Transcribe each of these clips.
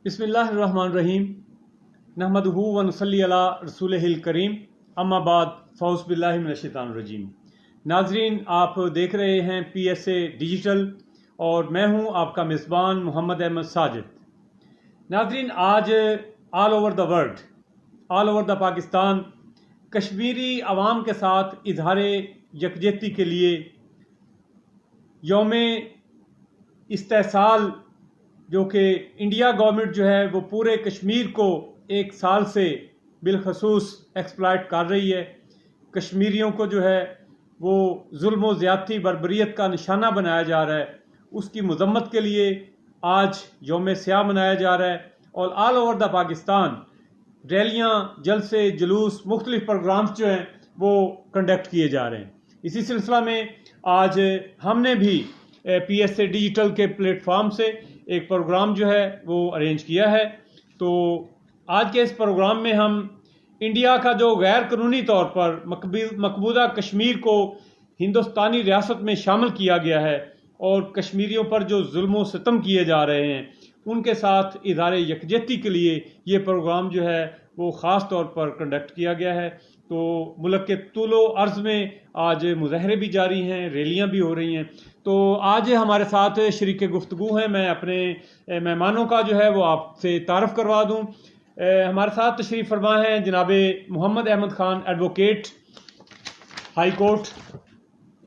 बिस्मिल्लाहिर्रहमानिर्रहीम नहमदुहु व नुसल्ली अला रसूलिहिल करीम अम्मा बाद फ़ौज़ बिल्लाहि मिनश्शैतानिर्रजीम। नाजरीन, आप देख रहे हैं PSA डिजिटल और मैं हूं आपका मेज़बान मोहम्मद अहमद साजिद। नाजरीन, आज all over the world, all over the Pakistan Kashmiri अवाम के साथ इजहार यकजहती के लिए यौम इस्तेहसाल जो कि इंडिया गवर्नमेंट जो है वो पूरे कश्मीर को एक साल से बिलखसूस एक्सप्लॉइट कर रही है। कश्मीरियों को जो है वो जुल्म व ज़्यादती बर्बरियत का निशाना बनाया जा रहा है। उसकी मजम्मत के लिए आज यौम स्याह मनाया जा रहा है और ऑल ओवर द पाकिस्तान रैलियाँ, जलसे, जुलूस, मुख्तलिफ प्रोग्राम्स जो हैं वो कंडक्ट किए जा रहे हैं। इसी सिलसिला में आज हमने भी PSA डिजिटल के प्लेटफॉर्म से एक प्रोग्राम जो है वो अरेंज किया है। तो आज के इस प्रोग्राम में हम इंडिया का जो गैर कानूनी तौर पर मकबूजा कश्मीर को हिंदुस्तानी रियासत में शामिल किया गया है और कश्मीरियों पर जो जुल्म सितम किए जा रहे हैं उनके साथ इज़हार यकजहती के लिए ये प्रोग्राम जो है वो ख़ास तौर पर कंडक्ट किया गया है। तो मुल्क के तूलो अर्ज़ में आज मुज़ाहरे भी जारी हैं, रैलियाँ भी हो रही हैं। तो आज हमारे साथ शरीक गुफ्तगू हैं। मैं अपने मेहमानों का जो है वो आपसे तारफ़ करवा दूँ। हमारे साथ तशरीफ़ फरमा हैं जनाब Mohammad Ahmad Khan, advocate, high court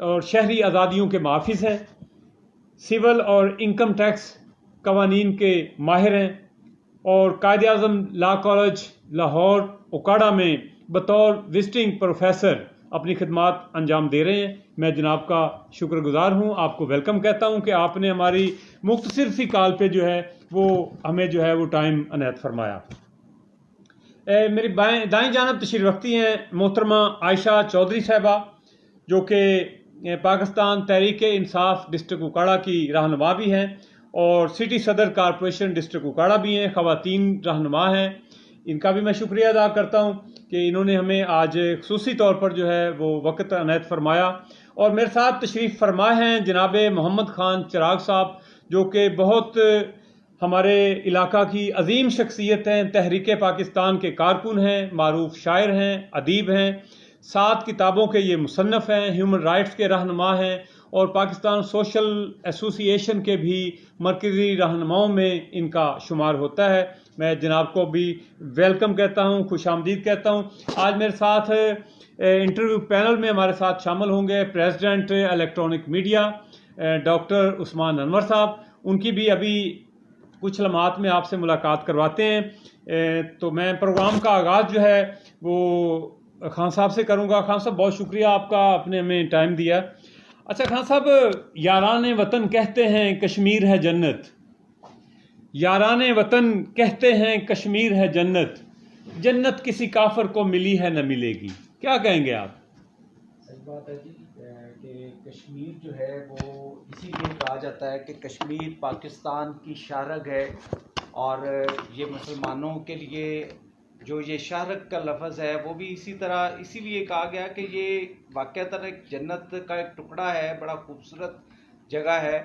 और शहरी आज़ादियों के मुहाफ़िज़ हैं, सिविल और इनकम टैक्स कवानीन के माहिर हैं और कायदे आज़म लॉ कॉलेज लाहौर ओकाड़ा में बतौर विजिटिंग प्रोफेसर अपनी खिदमात अंजाम दे रहे हैं। मैं जनाब का शुक्रगुजार हूँ, आपको वेलकम कहता हूँ कि आपने हमारी मुख्तसर सी कॉल पे जो है वो हमें जो है वो टाइम अनायत फरमाया। मेरी दाएं जानब तशरीफ़ रखती हैं मोहतरमा आयशा चौधरी साहबा, जो कि पाकिस्तान तहरीक इंसाफ डिस्ट्रिक्ट उकाड़ा की रहनुमा भी हैं और सिटी सदर कॉरपोरेशन डिस्ट्रिक्ट उकाड़ा भी हैं, ख़वातीन रहनुमा हैं। इनका भी मैं शुक्रिया अदा करता हूँ कि इन्होंने हमें आज ख़ुसूसी तौर पर जो है वो वक्त अनायत फरमाया। और मेरे साथ तशरीफ़ फरमा हैं जनाब मोहम्मद ख़ान चिराग साहब, जो कि बहुत हमारे इलाका की अजीम शख्सियत हैं, तहरीक पाकिस्तान के कारकुन हैं, मारूफ शायर हैं, अदीब हैं, 7 किताबों के ये मुसन्नफ़ हैं, ह्यूमन राइट्स के रहनुमा हैं और पाकिस्तान सोशल एसोसिएशन के भी मरकज़ी रहनुमाओं में इनका शुमार होता है। मैं जनाब को भी वेलकम कहता हूँ, खुश आमदीद कहता हूँ। आज मेरे साथ इंटरव्यू पैनल में हमारे साथ शामिल होंगे president electronic media doctor Usman Anwar साहब। उनकी भी अभी कुछ लम्हात में आपसे मुलाकात करवाते हैं। तो मैं प्रोग्राम का आगाज़ जो है वो खान साहब से करूँगा। खान साहब, बहुत शुक्रिया आपका, आपने हमें टाइम दिया। अच्छा खान साहब, यारान वतन कहते हैं कश्मीर है जन्नत, यारान वतन कहते हैं कश्मीर है जन्नत, जन्नत किसी काफिर को मिली है न मिलेगी। क्या कहेंगे आप? सही बात है जी कि कश्मीर जो है वो इसीलिए कहा जाता है कि कश्मीर पाकिस्तान की शाहरग है और ये मुसलमानों के लिए जो ये शाहरग का लफ्ज़ है वो भी इसी तरह इसीलिए कहा गया कि ये वाक़तन एक जन्नत का एक टुकड़ा है, बड़ा खूबसूरत जगह है।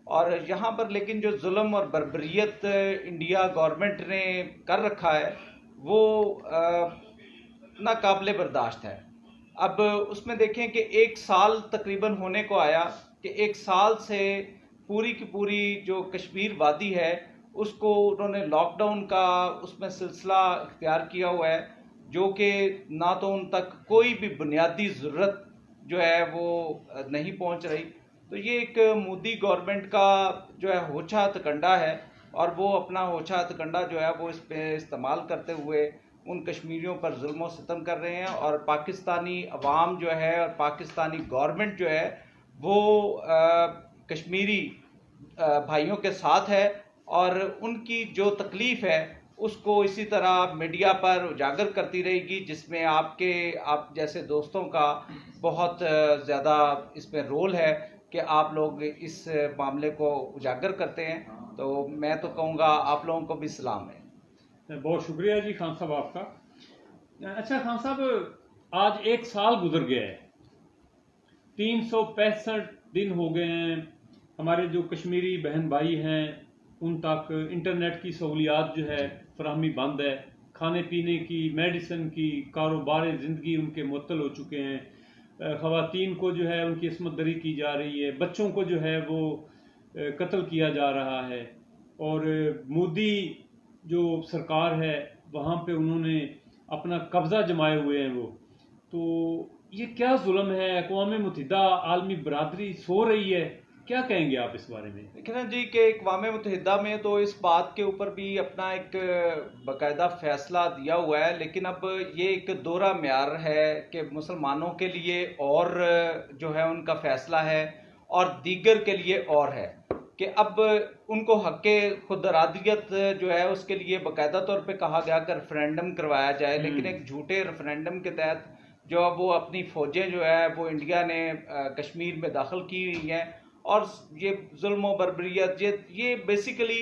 और यहाँ पर लेकिन जो जुल्म और बर्बरियत इंडिया गवर्नमेंट ने कर रखा है वो नाकाबिले बर्दाश्त है। अब उसमें देखें कि 1 साल तकरीबन होने को आया कि 1 साल से पूरी की पूरी जो कश्मीर वादी है उसको उन्होंने लॉकडाउन का उसमें सिलसिला इख्तियार किया हुआ है, जो कि ना तो उन तक कोई भी बुनियादी ज़रूरत जो है वो नहीं पहुंच रही। तो ये एक मोदी गवर्नमेंट का जो है होछा हथकंडा है और वो अपना होछा हथकंडा जो है वो इस पे इस्तेमाल करते हुए उन कश्मीरियों पर जुल्म व सितम कर रहे हैं। और पाकिस्तानी अवाम जो है और पाकिस्तानी गवर्नमेंट जो है वो कश्मीरी भाइयों के साथ है और उनकी जो तकलीफ़ है उसको इसी तरह मीडिया पर उजागर करती रहेगी, जिसमें आप जैसे दोस्तों का बहुत ज़्यादा इसमें रोल है कि आप लोग इस मामले को उजागर करते हैं। तो मैं तो कहूँगा आप लोगों को भी सलाम है। बहुत शुक्रिया जी खान साहब आपका। अच्छा खान साहब, आज 1 साल गुजर गया है, 365 दिन हो गए हैं हमारे जो कश्मीरी बहन भाई हैं उन तक इंटरनेट की सहूलियात जो है फराहमी बंद है, खाने पीने की, मेडिसिन की, कारोबार ज़िंदगी उनके मुअत्तल हो चुके हैं, ख़वातीन को जो है उनकी इस्मत दरी की जा रही है, बच्चों को जो है वो कत्ल किया जा रहा है। और मोदी जो सरकार है वहाँ पे उन्होंने अपना कब्ज़ा जमाए हुए हैं वो। तो ये क्या जुल्म है? अक़वाम मुत्तहिदा आलमी बरादरी सो रही है, क्या कहेंगे आप इस बारे में? देखिए ना जी कि अक़वाम मुत्तहिदा में तो इस बात के ऊपर भी अपना एक बाकायदा फैसला दिया हुआ है, लेकिन अब ये एक दोहरा म्यार है कि मुसलमानों के लिए और जो है उनका फैसला है और दीगर के लिए और है कि अब उनको हक़ खुद इरादियत जो है उसके लिए बाकायदा तौर पे कहा गया कि रेफरेंडम करवाया जाए, लेकिन एक झूठे रेफरेंडम के तहत जो अब वो अपनी फ़ौजें जो है वो इंडिया ने कश्मीर में दाखिल की हुई हैं और ये जुल्म बर्बरियत ये बेसिकली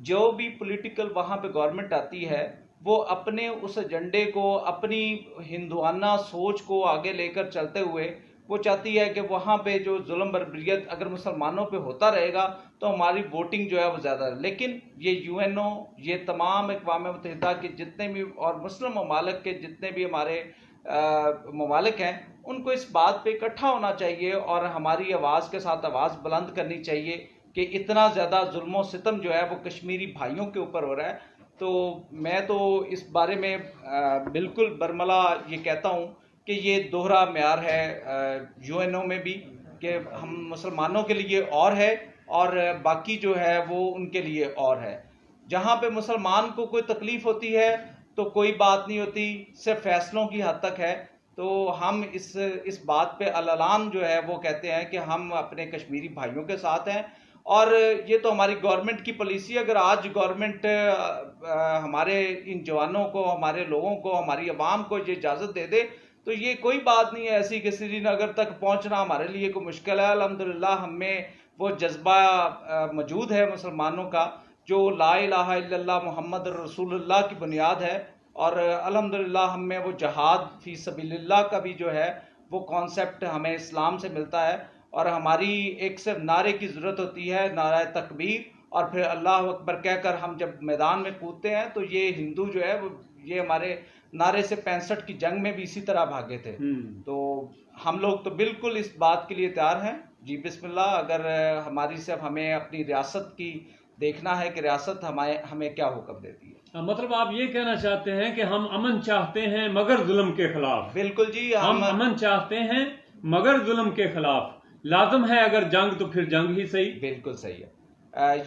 जो भी पॉलिटिकल वहाँ पे गवर्नमेंट आती है वो अपने उस एजेंडे को, अपनी हिंदुआना सोच को आगे लेकर चलते हुए वो चाहती है कि वहाँ पे जो जुल्म बर्बरियत अगर मुसलमानों पे होता रहेगा तो हमारी वोटिंग जो है वो ज़्यादा है। लेकिन ये यूएनओ, ये तमाम अक़वाम मुत्तहिदा के जितने भी और मुस्लिम ममालिक के जितने भी हमारे ममालिक हैं उनको इस बात पे इकट्ठा होना चाहिए और हमारी आवाज़ के साथ आवाज़ बुलंद करनी चाहिए कि इतना ज़्यादा जुल्म और सितम जो है वो कश्मीरी भाइयों के ऊपर हो रहा है। तो मैं तो इस बारे में बिल्कुल बरमला ये कहता हूँ कि ये दोहरा म्यार है यूएनओ में भी कि हम मुसलमानों के लिए और है और बाकी जो है वो उनके लिए और है। जहाँ पे मुसलमान को कोई तकलीफ़ होती है तो कोई बात नहीं होती, सिर्फ फैसलों की हद तक है। तो हम इस बात पे अल-ऐलान जो है वो कहते हैं कि हम अपने कश्मीरी भाइयों के साथ हैं और ये तो हमारी गवर्नमेंट की पॉलिसी है। अगर आज गवर्नमेंट हमारे इन जवानों को, हमारे लोगों को, हमारी आवाम को ये इजाज़त दे दे तो ये कोई बात नहीं है ऐसी कि श्रीनगर तक पहुंचना हमारे लिए कोई मुश्किल है। अल्हम्दुलिल्लाह हमें वो जज्बा मौजूद है मुसलमानों का जो ला इलाहा इल्लल्लाह मुहम्मद रसूलुल्लाह की बुनियाद है और अल्हम्दुलिल्लाह हमें वो जहाद फी सबीलिल्लाह का भी जो है वो कॉन्सेप्ट हमें इस्लाम से मिलता है और हमारी एक सिर्फ नारे की ज़रूरत होती है, नारा तकबीर, और फिर अल्लाह अकबर कहकर हम जब मैदान में कूदते हैं तो ये हिंदू जो है वो ये हमारे नारे से 65 की जंग में भी इसी तरह भागे थे। तो हम लोग तो बिल्कुल इस बात के लिए तैयार हैं जी। बिस्मिल्लाह, अगर हमारी सिर्फ हमें अपनी रियासत की देखना है कि रियासत हमें क्या हुक्म देती है। मतलब आप ये कहना चाहते हैं कि हम अमन चाहते हैं मगर जुल्म के खिलाफ। बिल्कुल जी, हम अमन चाहते हैं मगर जुल्म के खिलाफ। लाजम है अगर जंग तो फिर जंग ही सही। बिल्कुल सही है।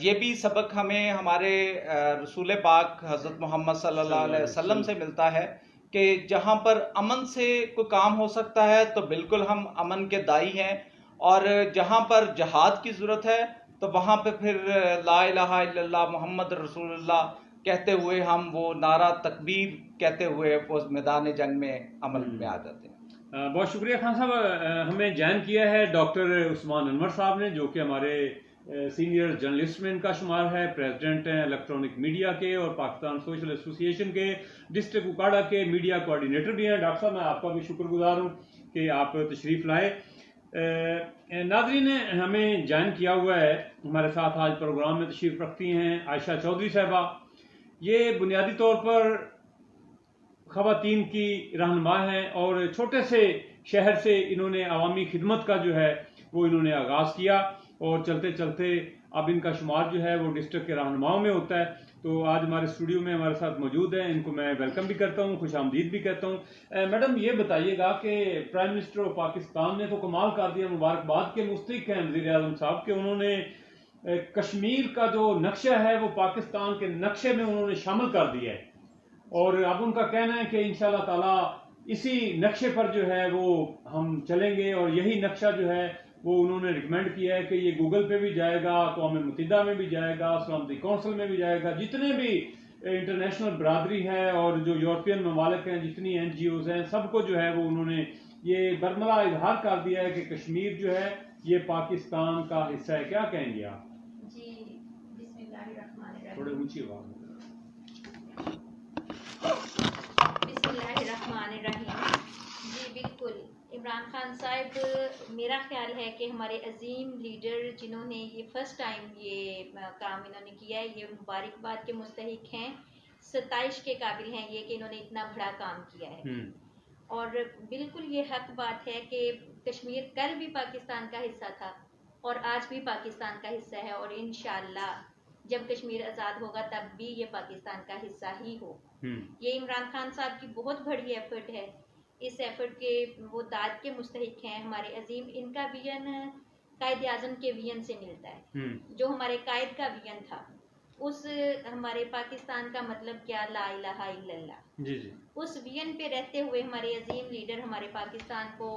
ये भी सबक हमें हमारे रसूल पाक हज़रत मोहम्मद सल्लल्लाहु अलैहि वसल्लम से मिलता है कि जहाँ पर अमन से कोई काम हो सकता है तो बिल्कुल हम अमन के दाई हैं और जहाँ पर जहाद की ज़रूरत है तो वहाँ पे फिर ला इलाहा इल्लल्लाह मुहम्मद रसूलुल्लाह कहते हुए हम वो नारा तकबीर कहते हुए वो मैदान जंग में अमल में आ जाते हैं। बहुत शुक्रिया खान साहब। हमें ज्वाइन किया है डॉक्टर उस्मान अनवर साहब ने, जो कि हमारे सीनियर जर्नलिस्ट में इनका शुमार है, प्रेसिडेंट हैं इलेक्ट्रॉनिक मीडिया के और पाकिस्तान सोशल एसोसिएशन के, डिस्ट्रिक्ट उकाड़ा के मीडिया कोऑर्डिनेटर भी हैं। डॉक्टर साहब, मैं आपका भी शुक्रगुजार हूँ कि आप तशरीफ़ लाए। नाज़रीन ने हमें ज्वाइन किया हुआ है, हमारे साथ आज प्रोग्राम में तशरीफ़ रखती हैं आयशा चौधरी साहबा। ये बुनियादी तौर पर ख़वातीन की रहनुमा हैं और छोटे से शहर से इन्होंने अवामी खिदमत का जो है वो इन्होंने आगाज़ किया और चलते चलते अब इनका शुमार जो है वो डिस्ट्रिक्ट के रहनुमाओं में होता है। तो आज हमारे स्टूडियो में हमारे साथ मौजूद हैं, इनको मैं वेलकम भी करता हूँ, खुश आमदीद भी कहता हूँ। मैडम, ये बताइएगा कि प्राइम मिनिस्टर ऑफ पाकिस्तान ने तो कमाल कर दिया, मुबारकबाद के मुस्तहिक हैं वज़ीर आज़म साहब के, उन्होंने कश्मीर का जो नक्शा है वो पाकिस्तान के नक्शे में उन्होंने शामिल कर दिया है और अब उनका कहना है कि इंशाल्लाह ताला इसी नक्शे पर जो है वो हम चलेंगे और यही नक्शा जो है वो उन्होंने रिकमेंड किया है कि ये गूगल पे भी जाएगा, अक़वाम मुत्तहिदा में भी जाएगा, सलामती कौंसिल में भी जाएगा, जितने भी इंटरनेशनल बरादरी है और जो यूरोपियन ममालिक हैं, जितनी NGOs हैं, सबको जो है वो उन्होंने ये बरमला इजहार कर दिया है कि कश्मीर जो है ये पाकिस्तान का हिस्सा है। क्या कहेंगे आप? जी, बिस्मिल्लाहिर्रहमानिर्रहीम। थोड़े ऊंची आवाज। बिस्मिल्लाहिर्रहमानिर्रहीम। जी बिल्कुल, इमरान खान साहब, मेरा ख्याल है कि हमारे अजीम लीडर जिन्होंने ये फर्स्ट टाइम ये काम इन्होंने किया है, ये मुबारकबाद के मुस्तहिक हैं, 27 के काबिल हैं ये कि इन्होंने इतना बड़ा काम किया है। और बिल्कुल ये हक बात है कि कश्मीर कल भी पाकिस्तान का हिस्सा था और आज भी पाकिस्तान का हिस्सा है, और इंशाल्लाह जब कश्मीर आज़ाद होगा तब भी ये पाकिस्तान का हिस्सा ही हो। ये इमरान खान साहब की बहुत बड़ी एफर्ट है, इस एफर्ट के वो दाद के मुस्तहिक हैं हमारे अजीम। इनका विजन कायद आज़म के विजन से मिलता है, जो हमारे कायद का विजन था। उस हमारे पाकिस्तान का मतलब क्या, ला इलाहा इल्लल्लाह। जी जी। उस विजन पे रहते हुए हमारे अजीम लीडर हमारे पाकिस्तान को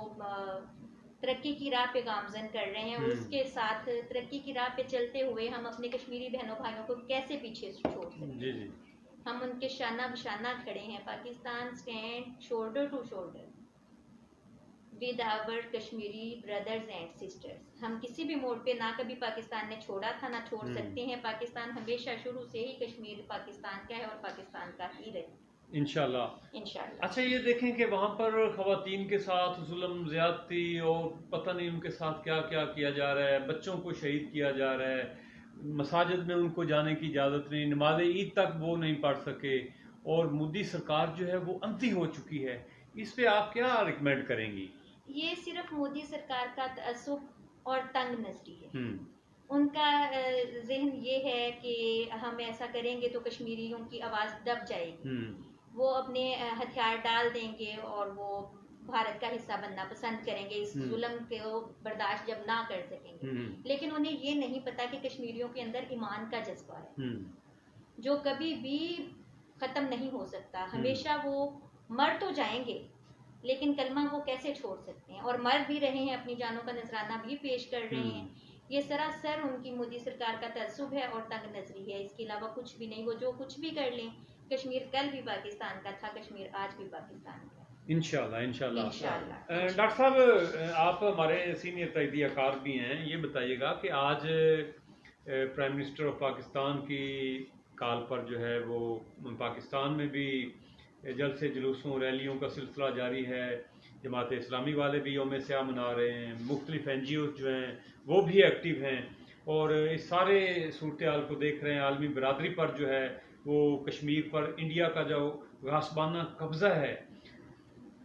तरक्की की राह पे गामजन कर रहे हैं। उसके साथ तरक्की की राह पे चलते हुए हम अपने कश्मीरी बहनों भाइयों को कैसे पीछे छोड़ सकते हैं। जी जी। हम उनके शाना बशाना खड़े हैं। Pakistan stand shoulder to shoulder with our Kashmiri brothers and sisters. हम किसी भी मोड़ पे ना कभी पाकिस्तान ने छोड़ा था ना छोड़ सकते हैं। पाकिस्तान हमेशा शुरू से ही कश्मीर पाकिस्तान का है और पाकिस्तान का ही रहे इंशाल्लाह। अच्छा, ये देखें कि वहाँ पर ख़वातीन के साथ जुल्म ज़्यादती और पता नहीं उनके साथ क्या क्या किया जा रहा है, बच्चों को शहीद किया जा रहा है, मसाजिद में उनको जाने की इजाज़त नहीं, नमाज ईद तक वो नहीं पढ़ सके, और मोदी सरकार जो है वो अंधी हो चुकी है। इस पे आप क्या रिकमेंड करेंगी? ये सिर्फ मोदी सरकार का तअस्सुब और तंग नजरी है। उनका जहन ये है कि हम ऐसा करेंगे तो कश्मीरियों की आवाज़ दब जाएगी। वो अपने हथियार डाल देंगे और वो भारत का हिस्सा बनना पसंद करेंगे, इस जुल्म को बर्दाश्त जब ना कर सकेंगे। लेकिन उन्हें ये नहीं पता कि कश्मीरियों के अंदर ईमान का जज्बा है जो कभी भी खत्म नहीं हो सकता। हमेशा वो मर तो जाएंगे लेकिन कलमा वो कैसे छोड़ सकते हैं, और मर भी रहे हैं, अपनी जानों का नजराना भी पेश कर रहे हैं। ये सरासर उनकी मोदी सरकार का तअस्सुब है और तंग नजरी है, इसके अलावा कुछ भी नहीं। वो जो कुछ भी कर लें, कश्मीर कल भी पाकिस्तान का था, कश्मीर आज भी पाकिस्तान का। इंशाल्लाह। डॉक्टर साहब, आप हमारे सीनियर तहदीयाकार भी हैं, ये बताइएगा कि आज प्राइम मिनिस्टर ऑफ पाकिस्तान की कॉल पर जो है वो पाकिस्तान में भी जलसे जुलूसों रैलियों का सिलसिला जारी है। जमात इस्लामी वाले भी यौम स्याह मना रहे हैं, मुख्तलिफ NGO जो हैं वो भी एक्टिव हैं, और इस सारे सूरत हाल को देख रहे हैं। आलमी बरादरी पर जो है वो कश्मीर पर इंडिया का जो गासबाना कब्ज़ा है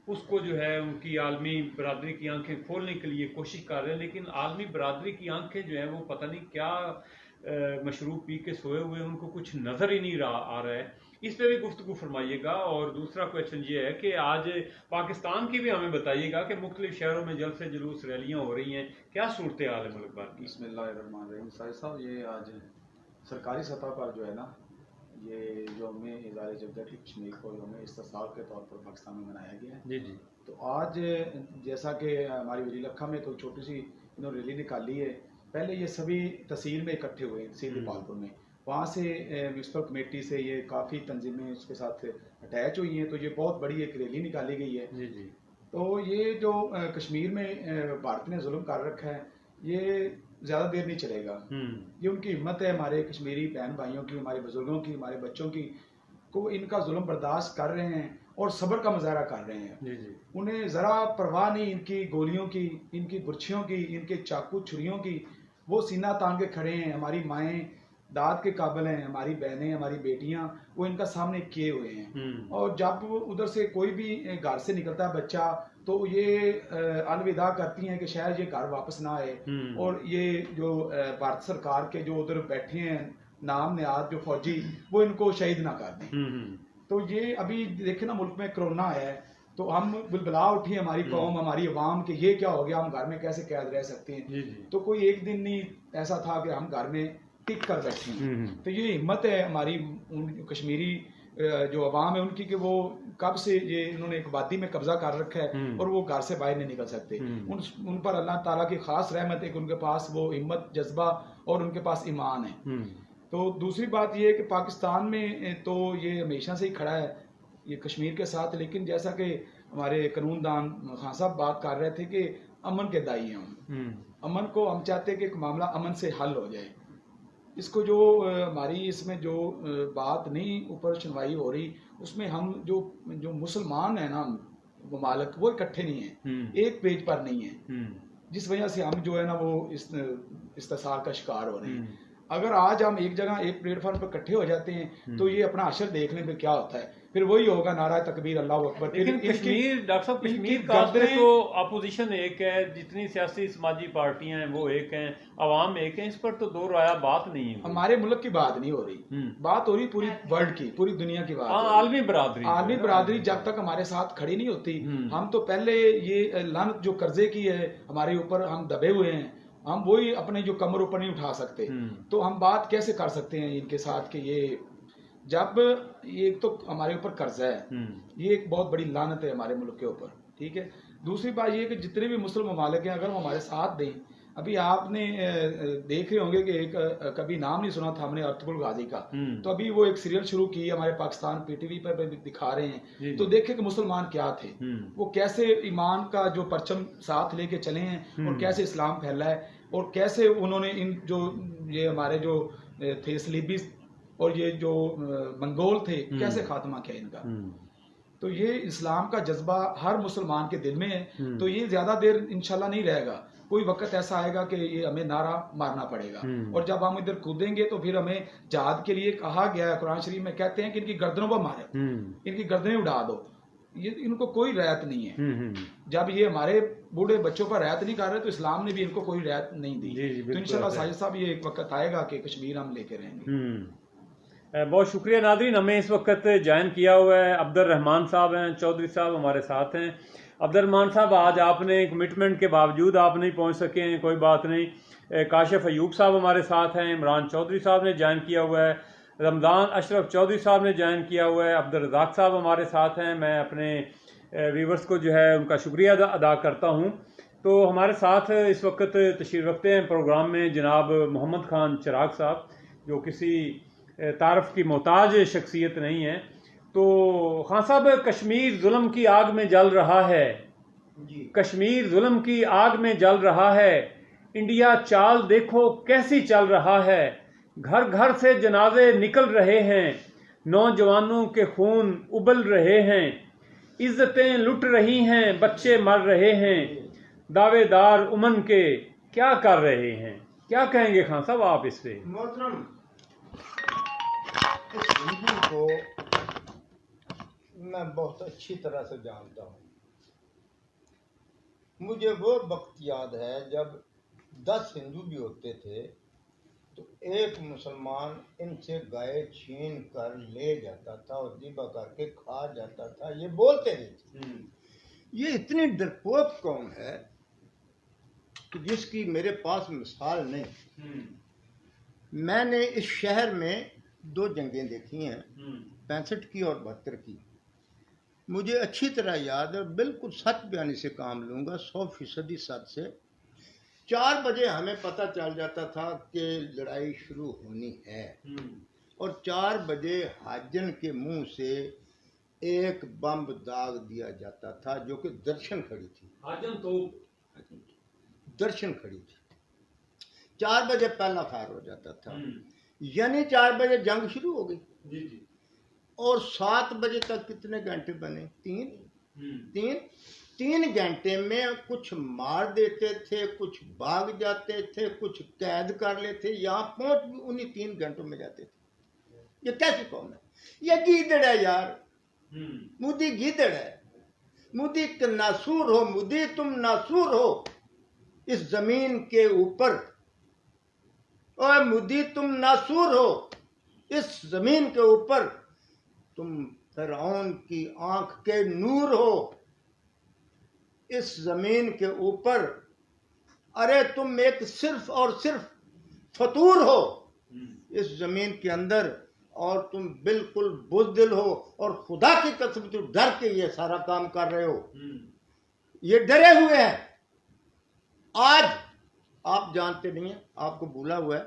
उसको जो है उनकी आलमी बरादरी की आंखें खोलने के लिए कोशिश कर रहे हैं, लेकिन आलमी बरादरी की आंखें जो है वो पता नहीं क्या मशरूब पी के सोए हुए, उनको कुछ नज़र ही नहीं आ रहा है। इस पे भी गुफ्तगू फरमाइएगा। और दूसरा क्वेश्चन ये है कि आज पाकिस्तान की भी हमें बताइएगा कि मुख्तलिफ शहरों में जलसे जुलूस रैलियाँ हो रही हैं, क्या सूरत हाल है मुल्क भर की? बिस्मिल्लाहिर्रहमानिर्रहीम। साहब, ये आज सरकारी सतह पर जो है ना, ये यौम इज़हार जद्दत कश्मीर को यौम इस्तिसाल के तौर पर पाकिस्तान में मनाया गया है। जी जी। तो आज जैसा कि हमारी वली लखा में कोई छोटी सी इन्होंने रैली निकाली है। पहले ये सभी तहसील में इकट्ठे हुए, तहसील पालपुर में, वहाँ से म्यूनसिपल कमेटी से ये काफ़ी तंजीमें उसके साथ अटैच हुई हैं। तो ये बहुत बड़ी एक रैली निकाली गई है। जी जी। तो ये जो कश्मीर में भारत ने जुल्म कर रखा है, ये ज़्यादा देर नहीं चलेगा। ये उनकी हिम्मत है, हमारे कश्मीरी बहन भाइयों की, हमारे बुजुर्गों की, हमारे बच्चों की, को इनका जुल्म बर्दाश्त कर रहे हैं और सब्र का मुजाहरा कर रहे हैं। जी जी। उन्हें ज़रा परवाह नहीं इनकी गोलियों की, इनकी बुर्छियों की, इनके चाकू छुरियों की। वो सीना तान के खड़े हैं। हमारी माएँ दाद के काबिल हैं, हमारी बहनें, हमारी बेटियां, वो इनका सामने किए हुए हैं। और जब उधर से कोई भी घर से निकलता है बच्चा, तो ये अलविदा करती हैं कि शायद ये घर वापस ना आए, और ये जो भारत सरकार के जो उधर बैठे हैं नाम नियाद जो फौजी, वो इनको शहीद ना कर दें। तो ये अभी देखे ना, मुल्क में कोरोना है, तो हम बुलबुला उठी हमारी कौम, हमारी अवाम कि ये क्या हो गया, हम घर में कैसे कैद रह सकते हैं। तो कोई एक दिन नहीं ऐसा था कि हम घर में टिक कर बैठे हैं। तो ये हिम्मत है हमारी कश्मीरी जो अवाम है उनकी, कि वो कब से ये इन्होंने एक वादी में कब्जा कर रखा है और वो घर से बाहर नहीं निकल सकते। उन पर अल्लाह ताला की खास रहमत है कि उनके पास वो हिम्मत, जज्बा और उनके पास ईमान है। तो दूसरी बात ये है कि पाकिस्तान में तो ये हमेशा से ही खड़ा है ये कश्मीर के साथ, लेकिन जैसा कि हमारे कानूनदान खान साहब बात कर रहे थे कि अमन के दाई हैं हम। अमन को हम चाहते हैं कि एक मामला अमन से हल हो जाए। इसको जो हमारी इसमें जो बात नहीं ऊपर सुनवाई हो रही, उसमें हम जो मुसलमान हैं ना, ममालिक वो इकट्ठे नहीं है, एक पेज पर नहीं है, जिस वजह से हम जो है ना वो इस्तेसाल का शिकार हो रहे हैं। अगर आज हम एक जगह एक प्लेटफॉर्म पर इकट्ठे हो जाते हैं तो ये अपना अशर देख लें फिर क्या होता है, फिर वही होगा नारा तकबीर अल्लाह अकबर। लेकिन कश्मीर डॉक्टर साहब कश्मीर का तो अपोजिशन एक है, जितनी सियासी समाजी पार्टियां हैं वो एक हैं, अवाम एक है, इस पर तो दो राया बात नहीं है। हमारे मुल्क की बात नहीं हो रही, बात हो रही पूरी वर्ल्ड की, पूरी दुनिया की बात। आलमी बरादरी, आलमी बरादरी जब तक हमारे साथ खड़ी नहीं होती, हम तो पहले ये लानत जो कर्जे की है हमारे ऊपर, हम दबे हुए हैं, हम वही अपने जो कमर ऊपर नहीं उठा सकते, तो हम बात कैसे कर सकते हैं इनके साथ कि ये जब ये तो हमारे ऊपर कर्जा है, ये एक बहुत बड़ी लानत है हमारे मुल्क के ऊपर, ठीक है। दूसरी बात ये कि जितने भी मुस्लिम ममालिक हैं अगर वो हमारे साथ दें, अभी आपने देख रहे होंगे कि एक कभी नाम नहीं सुना था हमने अर्तुगरुल गाजी का, तो अभी वो एक सीरियल शुरू की हमारे पाकिस्तान पीटीवी पर दिखा रहे हैं, तो देखे कि मुसलमान क्या थे, वो कैसे ईमान का जो परचम साथ लेके चले हैं और कैसे इस्लाम फैला है, और कैसे उन्होंने इन जो ये हमारे जो थे सलीबी और ये जो मंगोल थे कैसे खात्मा किया इनका। तो ये इस्लाम का जज्बा हर मुसलमान के दिल में है, तो ये ज्यादा देर इंशाल्लाह नहीं रहेगा, कोई वक्त ऐसा आएगा कि ये हमें नारा मारना पड़ेगा, और जब हम इधर कूदेंगे तो फिर हमें जहाद के लिए कहा गया है, कुरान शरीफ में कहते हैं कि इनकी गर्दनों पर मारे, इनकी गर्दनें उड़ा दो, ये इनको कोई रियायत नहीं है। जब ये हमारे बूढ़े बच्चों पर रियायत नहीं कर रहे तो इस्लाम ने भी इनको कोई रियायत नहीं दी। तो इंशाल्लाह साजिद साहब ये एक वक्त आएगा कि कश्मीर हम लेके रहेंगे। बहुत शुक्रिया नाज़रीन, हमें इस वक्त ज्वाइन किया हुआ है अब्दुल रहमान साहब हैं, चौधरी साहब हमारे साथ हैं। अब्दुल रहमान साहब आज आपने कमिटमेंट के बावजूद आप नहीं पहुंच सके हैं, कोई बात नहीं। काशिफ अयूब साहब हमारे साथ हैं, इमरान चौधरी साहब ने ज्वाइन किया हुआ है, रमज़ान अशरफ चौधरी साहब ने ज्वाइन किया हुआ है, अब्दुल रज़ाक साहब हमारे साथ हैं। मैं अपने व्यूवर्स को जो है उनका शुक्रिया अदा करता हूँ। तो हमारे साथ इस वक्त तशरीफ़ रखते हैं प्रोग्राम में जनाब मोहम्मद खान चिराग साहब, जो किसी तारफ़ की मोहताज शख्सियत नहीं है। तो खान साहब, कश्मीर जुल्म की आग में जल रहा है, कश्मीर जुल्म की आग में जल रहा है, इंडिया चाल देखो कैसी चल रहा है, घर घर से जनाजे निकल रहे हैं, नौजवानों के खून उबल रहे हैं, इज्जतें लुट रही हैं, बच्चे मर रहे हैं, दावेदार उमन के क्या कर रहे हैं। क्या कहेंगे खान साहब आप इस पे? मोहतरम, इस हिंदू को मैं बहुत अच्छी तरह से जानता हूँ। मुझे वो वक्त याद है जब 10 हिंदू भी होते थे तो एक मुसलमान इनसे गाय छीन कर ले जाता था और ज़िबा करके खा जाता था, ये बोलते नहीं थे। ये इतनी डरपोक कौम है कि जिसकी मेरे पास मिसाल नहीं। मैंने इस शहर में 2 जंगें देखी हैं, 65 की और 72 की। मुझे अच्छी तरह याद है, बिल्कुल सच बयानी से काम लूँगा, 100% सच से। 4 बजे हमें पता चल जाता था कि लड़ाई शुरू होनी है, और 4 बजे हाजन के मुंह से एक बम दाग दिया जाता था जो कि दर्शन खड़ी थी। हाजन तो दर्शन खड़ी थी। 4 बजे पहला फायर हो जाता था, यानी 4 बजे जंग शुरू हो गई। जी। और 7 बजे तक कितने घंटे बने? 3 घंटे में कुछ मार देते थे, कुछ भाग जाते थे, कुछ कैद कर लेते, यहाँ पहुंच भी उन्हीं 3 घंटों में जाते थे। ये कैसी कौन है? ये गीदड़ है यार, मुदी गीदड़ है। मुदी नासूर हो, मुदी तुम नासूर हो इस जमीन के ऊपर, और मुदी तुम नासूर हो इस जमीन के ऊपर, तुम फिरौन की आंख के नूर हो इस जमीन के ऊपर। अरे तुम एक सिर्फ और सिर्फ फतूर हो इस जमीन के अंदर, और तुम बिल्कुल बुज़दिल हो, और खुदा की कसम तुम डर के ये सारा काम कर रहे हो। ये डरे हुए हैं। आज आप जानते नहीं हैं, आपको भूला हुआ है।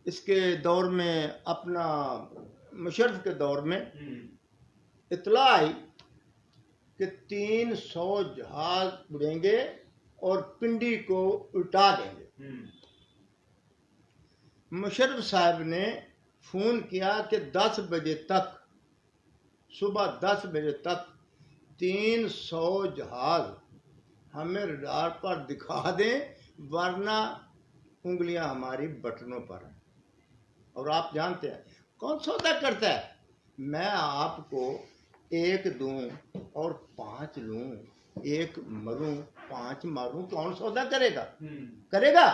इसके दौर में, अपना मुशर्रफ के दौर में इत्तला आई कि 300 जहाज उड़ेंगे और पिंडी को उल्टा देंगे। मुशर्रफ साहब ने फ़ोन किया कि 10 बजे तक, सुबह 10 बजे तक 300 जहाज हमें रडार पर दिखा दें, वरना उंगलियां हमारी बटनों पर हैं। और आप जानते हैं कौन सौदा करता है? मैं आपको 1 दूं और 5 लूं, 1 मरूं 5 मारूं, कौन सौदा करेगा? करेगा?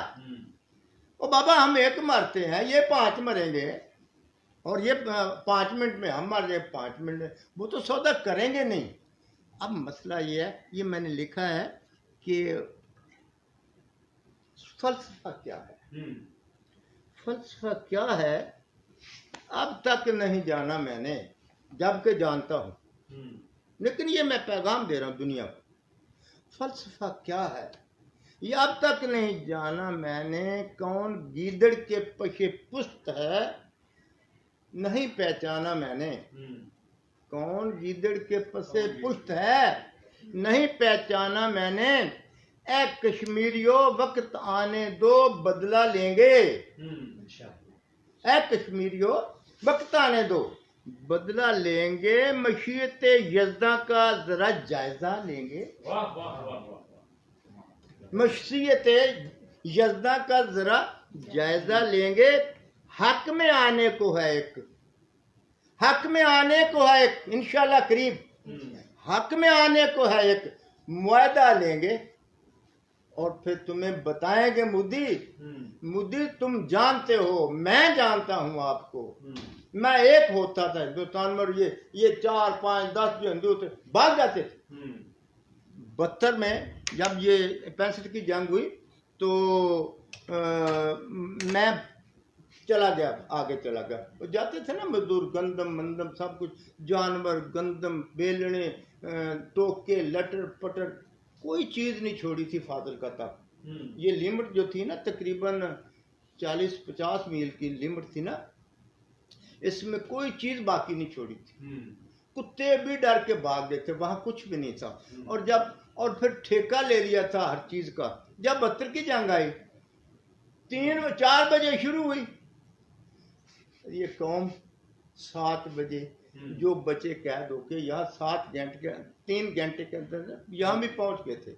ओ बाबा, हम 1 मरते हैं, ये 5 मरेंगे, और ये 5 मिनट में हम मर जाए, 5 मिनट में, वो तो सौदा करेंगे नहीं। अब मसला ये है, ये मैंने लिखा है कि फलसफा क्या है। फलसफा क्या है अब तक नहीं जाना मैंने, जबकि जानता हूं, लेकिन ये मैं पैगाम दे रहा हूं दुनिया को। फलसफा क्या है ये अब तक नहीं जाना मैंने, कौन गीदड़ के पशे पुस्त है नहीं पहचाना मैंने, कौन गीदड़ के पसे पुष्ट है नहीं पहचाना मैंने। ए कश्मीरियों वक्त आने दो, बदला लेंगे। ए कश्मीरियों वक्त आने दो, बदला लेंगे, मशीयत यज़दा का जरा जायजा लेंगे। मशीयत यज़दा का जरा जायजा लेंगे। हक में आने को है एक, हक में आने को है एक, इंशाल्लाह करीब हक में आने को है एक, मुआहदा लेंगे और फिर तुम्हें बताएंगे मुदी तुम जानते हो, मैं जानता हूं आपको। मैं एक होता था हिंदुस्तान में, ये 4 5 10 जो हिंदू थे भाग जाते थे। 72 में जब ये 65 की जंग हुई तो मैं चला गया, आगे चला गया। वो जाते थे ना मजदूर, गंदम मंदम सब कुछ, जानवर, गंदम, बेलने, टोके, लटर पटर, कोई चीज नहीं छोड़ी थी फाजिलका तक। ये लिमिट जो थी ना, तकरीबन 40-50 मील की लिमिट थी ना, इसमें कोई चीज बाकी नहीं छोड़ी थी। कुत्ते भी डर के भाग गए थे, वहां कुछ भी नहीं था। और फिर ठेका ले लिया था हर चीज का। जब 72 की जंग आई, 3-4 बजे शुरू हुई, ये कौम 7 बजे जो बचे कैद होके यहाँ 3 घंटे के अंदर यहाँ भी पहुंच गए थे।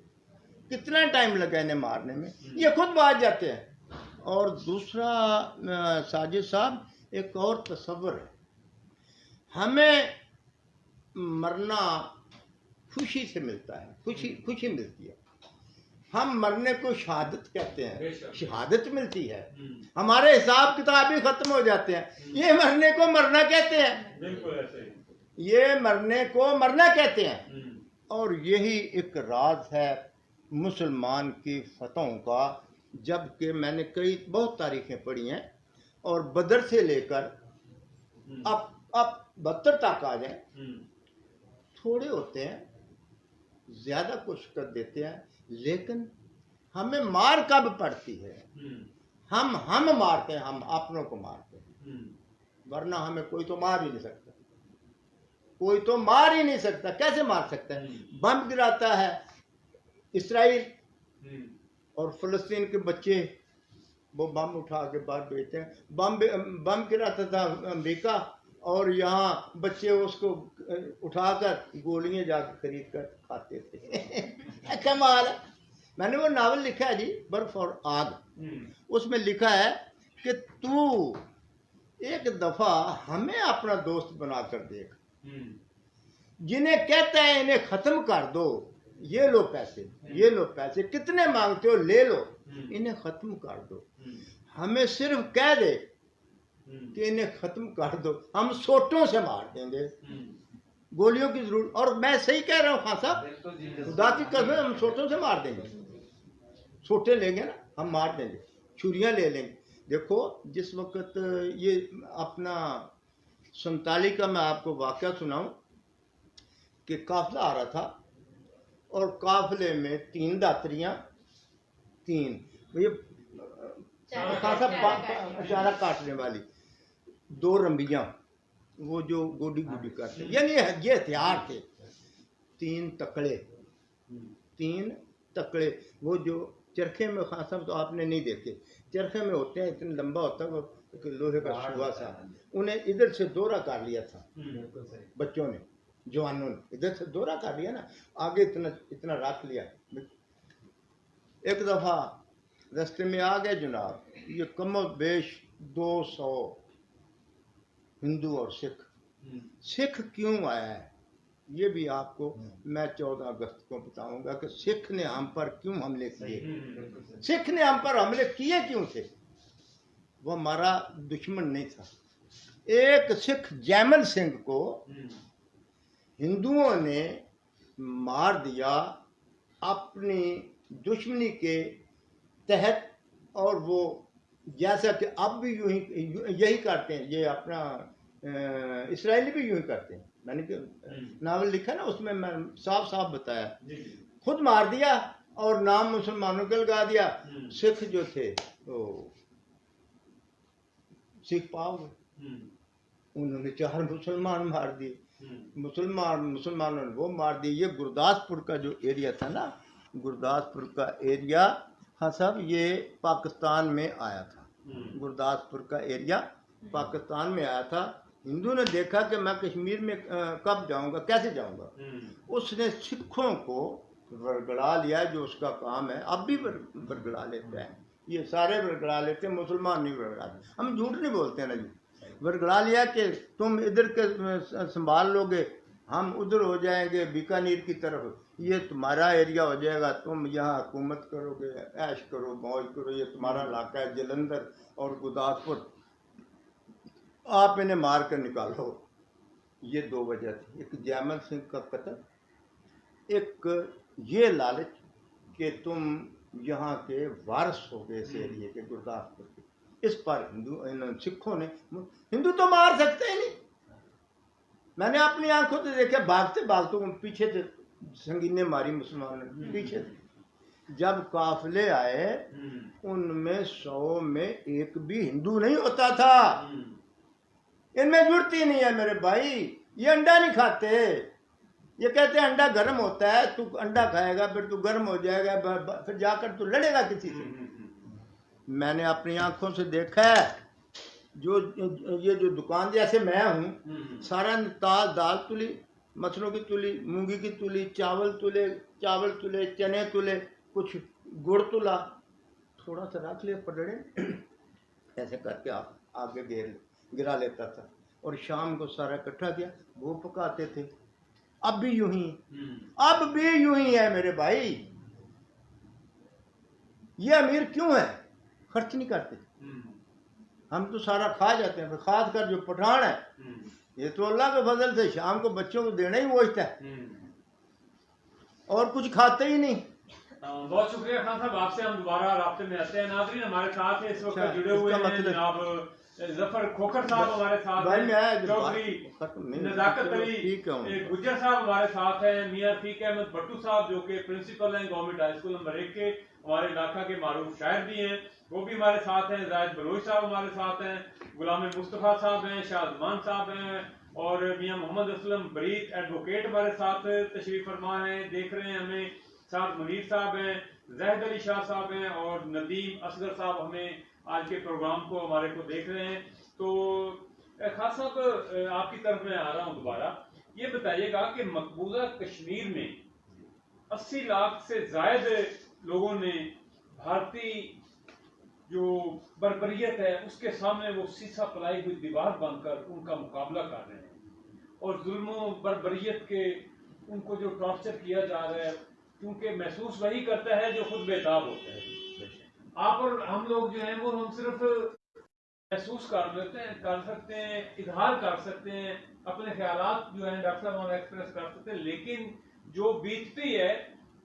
कितना टाइम लगा इन्हें मारने में, ये खुद भाग जाते हैं। और दूसरा साजिद साहब, एक और तस्वर है, हमें मरना खुशी से मिलता है, खुशी मिलती है। हम मरने को शहादत कहते हैं, शहादत मिलती है। हमारे हिसाब किताब ही खत्म हो जाते हैं। ये मरने को मरना कहते हैं, बिल्कुल ऐसे, ये मरने को मरना कहते हैं। और यही एक राज है मुसलमान की फतहों का। जबकि मैंने बहुत तारीखें पढ़ी हैं, और बदर से लेकर अब 72 तक आ जाए, थोड़े होते हैं, ज्यादा कोशिश कर देते हैं, लेकिन हमें मार कब पड़ती है? हम मारते हैं, हम अपनों को मारते हैं, वरना हमें कोई तो मार ही नहीं सकता, कोई तो मार ही नहीं सकता। कैसे मार सकता है? बम गिराता है इसराइल, और फिलिस्तीन के बच्चे वो बम उठा के बाहर भेजते हैं। बम गिराता था अमेरिका, और यहाँ बच्चे उसको उठाकर गोलियां जाकर खरीद कर खाते थे। कमाल है। मैंने वो नावल लिखा है जी, बर्फ और आग। उसमें लिखा है कि तू एक दफा हमें अपना दोस्त बनाकर देख, जिन्हें कहते हैं इन्हें खत्म कर दो, ये लो पैसे, ये लो पैसे, कितने मांगते हो ले लो, इन्हें खत्म कर दो। हमें सिर्फ कह दे कि इन्हें खत्म कर दो, हम सोटों से मार देंगे, गोलियों की जरूरत। और मैं सही कह रहा हूँ खान साहब, खुदा की कसम, हम सोटों से मार देंगे। सोटे लेंगे ना, हम मार देंगे, छुरियां ले लेंगे। देखो जिस वक्त ये अपना 47 का मैं आपको वाकया सुनाऊं कि काफिला आ रहा था, और काफिले में 3 दातरियां, 3 चारा काटने वाली, 2 रंबियां, वो जो गोडी गुडी करते, यानी ये हथियार थे। 3 तकड़े, वो जो चरखे में, खान साहब तो आपने नहीं देखे, चरखे में होते हैं, इतना लंबा होता है लोहे का शुआ सा, उन्हें इधर से दोहरा कर लिया था बच्चों ने, जवानों ने इधर से दौरा कर लिया ना, आगे इतना इतना रख लिया। एक दफ़ा रास्ते में आ गए जनाब, ये कम बेश 200 हिंदू और सिख क्यों आया है ये भी आपको मैं 14 अगस्त को बताऊंगा कि सिख ने हम पर क्यों हमले किए। सिख ने हम पर हमले किए क्यों थे? वो हमारा दुश्मन नहीं था। एक सिख जैमल सिंह को हिंदुओं ने मार दिया अपनी दुश्मनी के तहत, और वो जैसा कि अब भी यूं ही यही करते हैं, ये अपना इसराइली भी यूं ही करते हैं। मैंने नावल लिखा ना, उसमें मैं साफ साफ बताया, खुद मार दिया और नाम मुसलमानों के लगा दिया। सिख जो थे वो सिख पाओगे, उन्होंने 4 मुसलमान मार दिए, मुसलमानों ने वो मार दिए। ये गुरदासपुर का जो एरिया था ना, गुरदासपुर का एरिया, हाँ साहब, ये पाकिस्तान में आया था। गुरदासपुर का एरिया पाकिस्तान में आया था। हिंदू ने देखा कि मैं कश्मीर में कब जाऊंगा, कैसे जाऊंगा, उसने सिखों को बरगड़ा लिया, जो उसका काम है। अब भी बरगड़ा लेते हैं, ये सारे बरगड़ा लेते हैं, मुसलमान नहीं बरगड़ाते। हम झूठ नहीं बोलते हैं ना जी। बरगड़ा लिया कि तुम इधर के संभाल लोगे, हम उधर हो जाएंगे बीकानेर की तरफ, ये तुम्हारा एरिया हो जाएगा, तुम यहाँ हुकूमत करोगे, ऐश करो, मौज करो, ये तुम्हारा इलाका है। जलंधर और गुरदासपुर आप इन्हें मार कर निकालो। ये 2 वजह थी, एक जैमल सिंह का कत्ल, एक ये लालच कि तुम यहाँ के वारस हो गए इस एरिए के, गुरदासपुर के। इस पर सिखों ने, हिंदू तो मार सकते ही नहीं। मैंने अपनी आंखों से देखा, भागते भागते पीछे से संगीने मारी मुसलमानों ने पीछे से। जब काफिले आए उनमें 100 में एक भी हिंदू नहीं होता था। इनमें जुड़ती नहीं है मेरे भाई। ये अंडा नहीं खाते, ये कहते हैं अंडा गर्म होता है, तू अंडा खाएगा फिर तू गर्म हो जाएगा, फिर जाकर तू लड़ेगा किसी से। मैंने अपनी आंखों से देखा है, जो ये जो दुकान जैसे मैं हूँ, सारा ताल दाल तुली, मछलों की तुली, मूंगी की तुली, चावल तुले, चने तुले, कुछ गुड़ तुला, थोड़ा सा रख लिया पटड़े, ऐसे करके आप आगे गिरा लेता था, और शाम को सारा इकट्ठा किया, वो पकाते थे। अब भी यूं ही है मेरे भाई। ये अमीर क्यों है? खर्च नहीं करते, हम तो सारा खा जाते हैं। खासकर जो पठान है, ये तो अल्लाह के फजल से शाम को बच्चों को देना ही वोचता है, और कुछ खाते ही नहीं। बहुत शुक्रिया खान साहब, आपसे हम दोबारा राब्ते में आते हैं। नाज़रीन, हमारे साथ इस वक्त जुड़े हुए हैं जनाब जफर खोखर साहब, हमारे साथ हैं चौधरी नजाकत अली गुज्जर साहब, हमारे साथ हैं मियां रफीक अहमद भट्टू साहब, जो कि प्रिंसिपल हैं गवर्नमेंट हाई स्कूल नंबर 1 के, हमारे इलाका के मारूफ शायर भी हैं, वो भी हमारे साथ हैं। जायद बलोच साहब हमारे साथ हैं, गुलाम मुस्तफ़ा साहब हैं, शाहजमान साहब हैं, और मियां मोहम्मद असलम बरीत एडवोकेट हमारे साथ तशरीफ फरमा हैं, देख रहे हैं हमें। साथ मुनीर साहब हैं, जहद अली शाह साहब हैं, और नदीम असगर साहब हमें आज के प्रोग्राम को हमारे को देख रहे हैं। तो खास साहब, आपकी तरफ में आ रहा हूँ दोबारा, ये बताइएगा कि मकबूजा कश्मीर में 80 लाख से जायद लोगों ने भारतीय जो बर्बरियत है उसके सामने वो सीसा पलाई हुई दीवार बनकर उनका मुकाबला कर रहे हैं, और जुल्मों बर्बरियत के उनको जो टॉर्चर किया जा रहा है, क्योंकि महसूस वही करता है जो खुद बेताब होता है। आप और हम लोग जो हैं वो हम सिर्फ महसूस कर सकते हैं, इजहार कर सकते हैं, अपने ख्यालात जो है डॉक्टर साहब हम एक्सप्रेस कर सकते हैं, लेकिन जो बीतती है